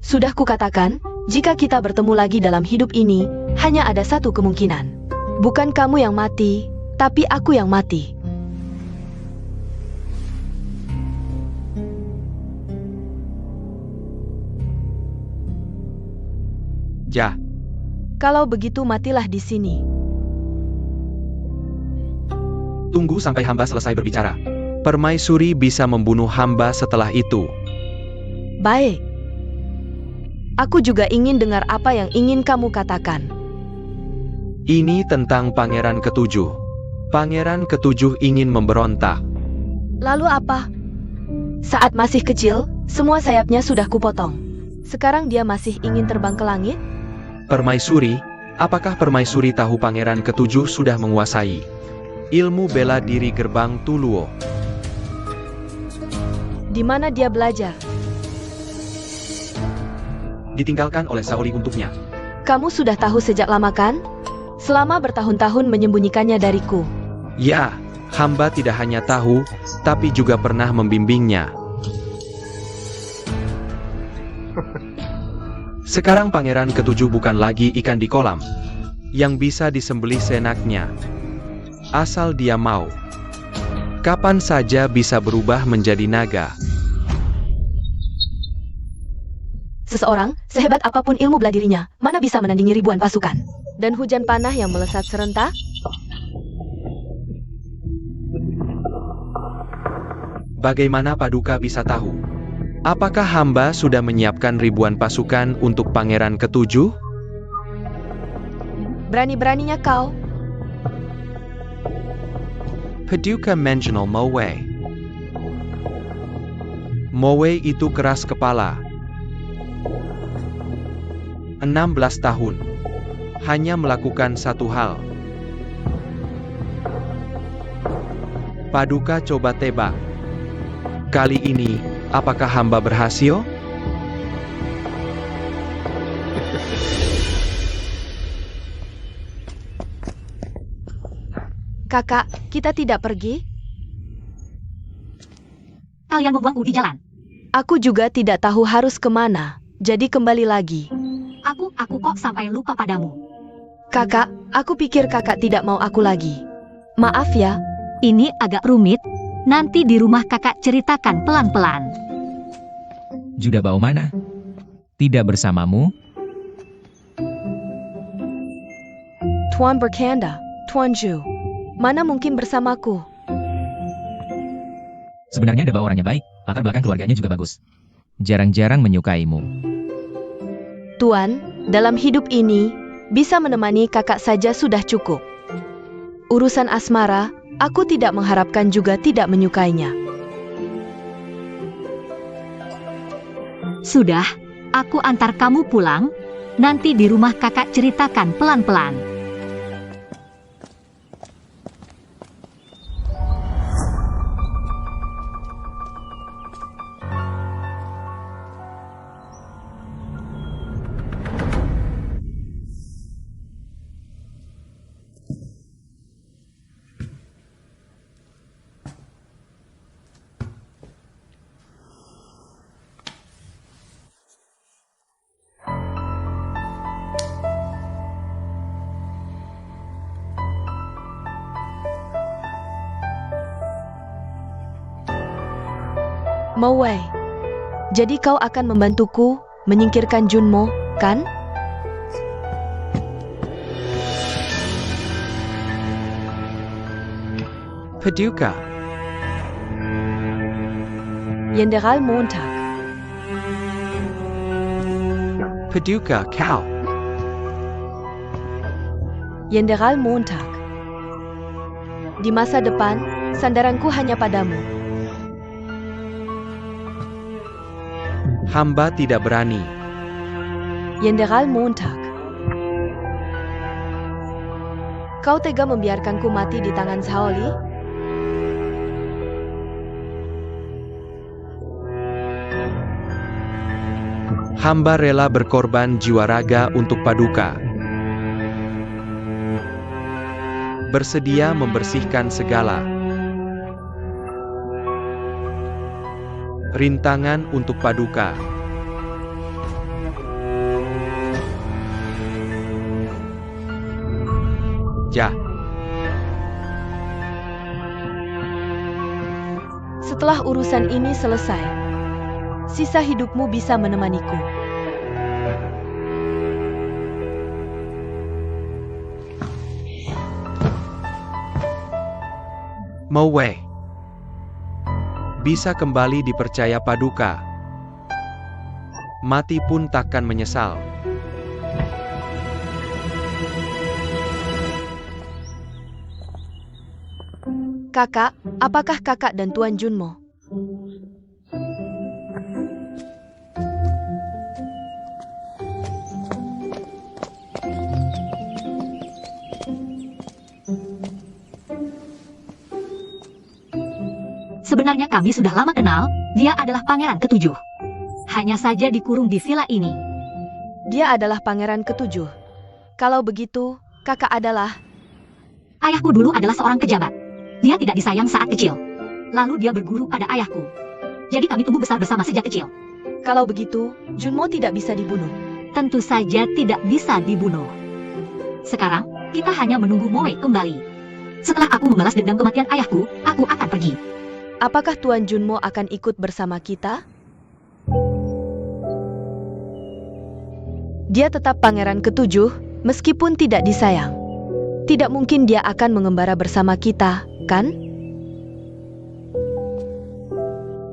S4: Sudah kukatakan, jika kita bertemu lagi dalam hidup ini, hanya ada satu kemungkinan. Bukan kamu yang mati, tapi aku yang mati.
S1: Ja.
S4: Kalau begitu matilah di sini.
S1: Tunggu sampai hamba selesai berbicara. Permaisuri bisa membunuh hamba setelah itu.
S4: Baik. Aku juga ingin dengar apa yang ingin kamu katakan.
S1: Ini tentang Pangeran Ketujuh. Pangeran Ketujuh ingin memberontak.
S4: Lalu apa? Saat masih kecil, semua sayapnya sudah kupotong. Sekarang dia masih ingin terbang ke langit?
S1: Permaisuri, apakah Permaisuri tahu Pangeran Ketujuh sudah menguasai ilmu bela diri gerbang Tuluo?
S4: Di mana dia belajar?
S1: Ditinggalkan oleh Saori untuknya.
S4: Kamu sudah tahu sejak lama kan? Selama bertahun-tahun menyembunyikannya dariku.
S1: Ya, hamba tidak hanya tahu, tapi juga pernah membimbingnya. Sekarang pangeran ketujuh bukan lagi ikan di kolam, yang bisa disembelih seenaknya. Asal dia mau. Kapan saja bisa berubah menjadi naga.
S4: Seseorang, sehebat apapun ilmu bela dirinya, mana bisa menandingi ribuan pasukan. Dan hujan panah yang melesat serentak?
S1: Bagaimana Paduka bisa tahu? Apakah hamba sudah menyiapkan ribuan pasukan untuk pangeran ketujuh?
S4: Berani-beraninya kau.
S1: Paduka mengenal Mowe. Mowe itu keras kepala. 16 tahun. Hanya melakukan satu hal. Paduka coba tebak. Kali ini, apakah hamba berhasil?
S4: Kakak, kita tidak pergi?
S3: Kalian membuangku di jalan.
S4: Aku juga tidak tahu harus kemana. Jadi kembali lagi.
S3: Aku kok sampai lupa padamu.
S4: Kakak, aku pikir kakak tidak mau aku lagi. Maaf ya.
S3: Ini agak rumit. Nanti di rumah kakak ceritakan pelan-pelan.
S2: Juda Bao mana? Tidak bersamamu?
S4: Tuan bercanda, Tuan Ju. Mana mungkin bersamaku?
S2: Sebenarnya Dabao orangnya baik, latar belakang keluarganya juga bagus. Jarang-jarang menyukaimu.
S4: Tuan, dalam hidup ini, bisa menemani kakak saja sudah cukup. Urusan asmara, aku tidak mengharapkan juga tidak menyukainya.
S3: Sudah, aku antar kamu pulang. Nanti di rumah kakak ceritakan pelan-pelan.
S4: Mowe, jadi kau akan membantuku menyingkirkan Junmo, kan?
S1: Paduka.
S4: Jenderal Montag.
S1: Paduka kau.
S4: Jenderal Montag. Di masa depan, sandaranku hanya padamu.
S1: Hamba tidak berani.
S4: Jenderal Montag. Kau tega membiarkanku mati di tangan Shaoli?
S1: Hamba rela berkorban jiwa raga untuk Paduka. Bersedia membersihkan segala rintangan untuk Paduka. Ja.
S4: Setelah urusan ini selesai, sisa hidupmu bisa menemaniku.
S1: Mowe. Bisa kembali dipercaya Paduka. Mati pun takkan menyesal.
S4: Kakak, apakah kakak dan Tuan Junmo?
S3: Sebenarnya kami sudah lama kenal, dia adalah pangeran ketujuh. Hanya saja dikurung di villa ini.
S4: Dia adalah pangeran ketujuh. Kalau begitu, kakak adalah...
S3: Ayahku dulu adalah seorang pejabat. Dia tidak disayang saat kecil. Lalu dia berguru pada ayahku. Jadi kami tumbuh besar bersama sejak kecil.
S4: Kalau begitu, Junmo tidak bisa dibunuh.
S3: Tentu saja tidak bisa dibunuh. Sekarang, kita hanya menunggu Moe kembali. Setelah aku membalas dendam kematian ayahku, aku akan pergi.
S4: Apakah Tuan Junmo akan ikut bersama kita? Dia tetap pangeran ketujuh, meskipun tidak disayang. Tidak mungkin dia akan mengembara bersama kita, kan?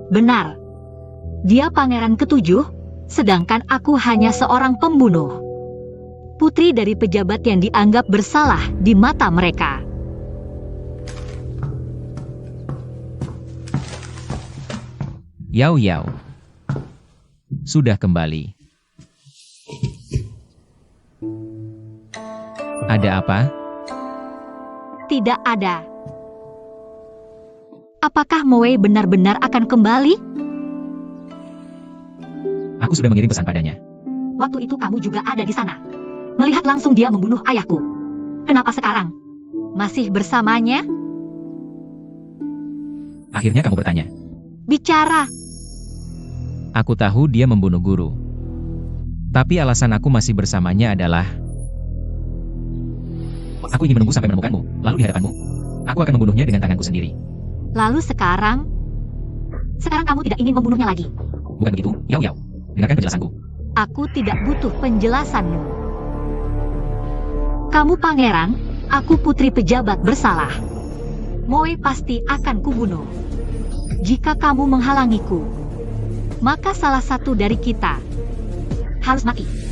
S3: Benar. Dia pangeran ketujuh, sedangkan aku hanya seorang pembunuh. Putri dari pejabat yang dianggap bersalah di mata mereka.
S2: Yao Yao. Sudah kembali. Ada apa?
S3: Tidak ada. Apakah Moe benar-benar akan kembali?
S2: Aku sudah mengirim pesan padanya.
S3: Waktu itu kamu juga ada di sana. Melihat langsung dia membunuh ayahku. Kenapa sekarang? Masih bersamanya?
S2: Akhirnya kamu bertanya.
S3: Bicara.
S2: Aku tahu dia membunuh guru. Tapi alasan aku masih bersamanya adalah aku ingin menunggu sampai menemukanmu, lalu di hadapanmu. Aku akan membunuhnya dengan tanganku sendiri.
S3: Lalu sekarang? Sekarang kamu tidak ingin membunuhnya lagi.
S2: Bukan begitu, Yao Yao. Dengarkan penjelasanku.
S3: Aku tidak butuh penjelasanmu. Kamu pangeran, aku putri pejabat bersalah. Moe pasti akan kubunuh. Jika kamu menghalangiku, maka salah satu dari kita harus mati.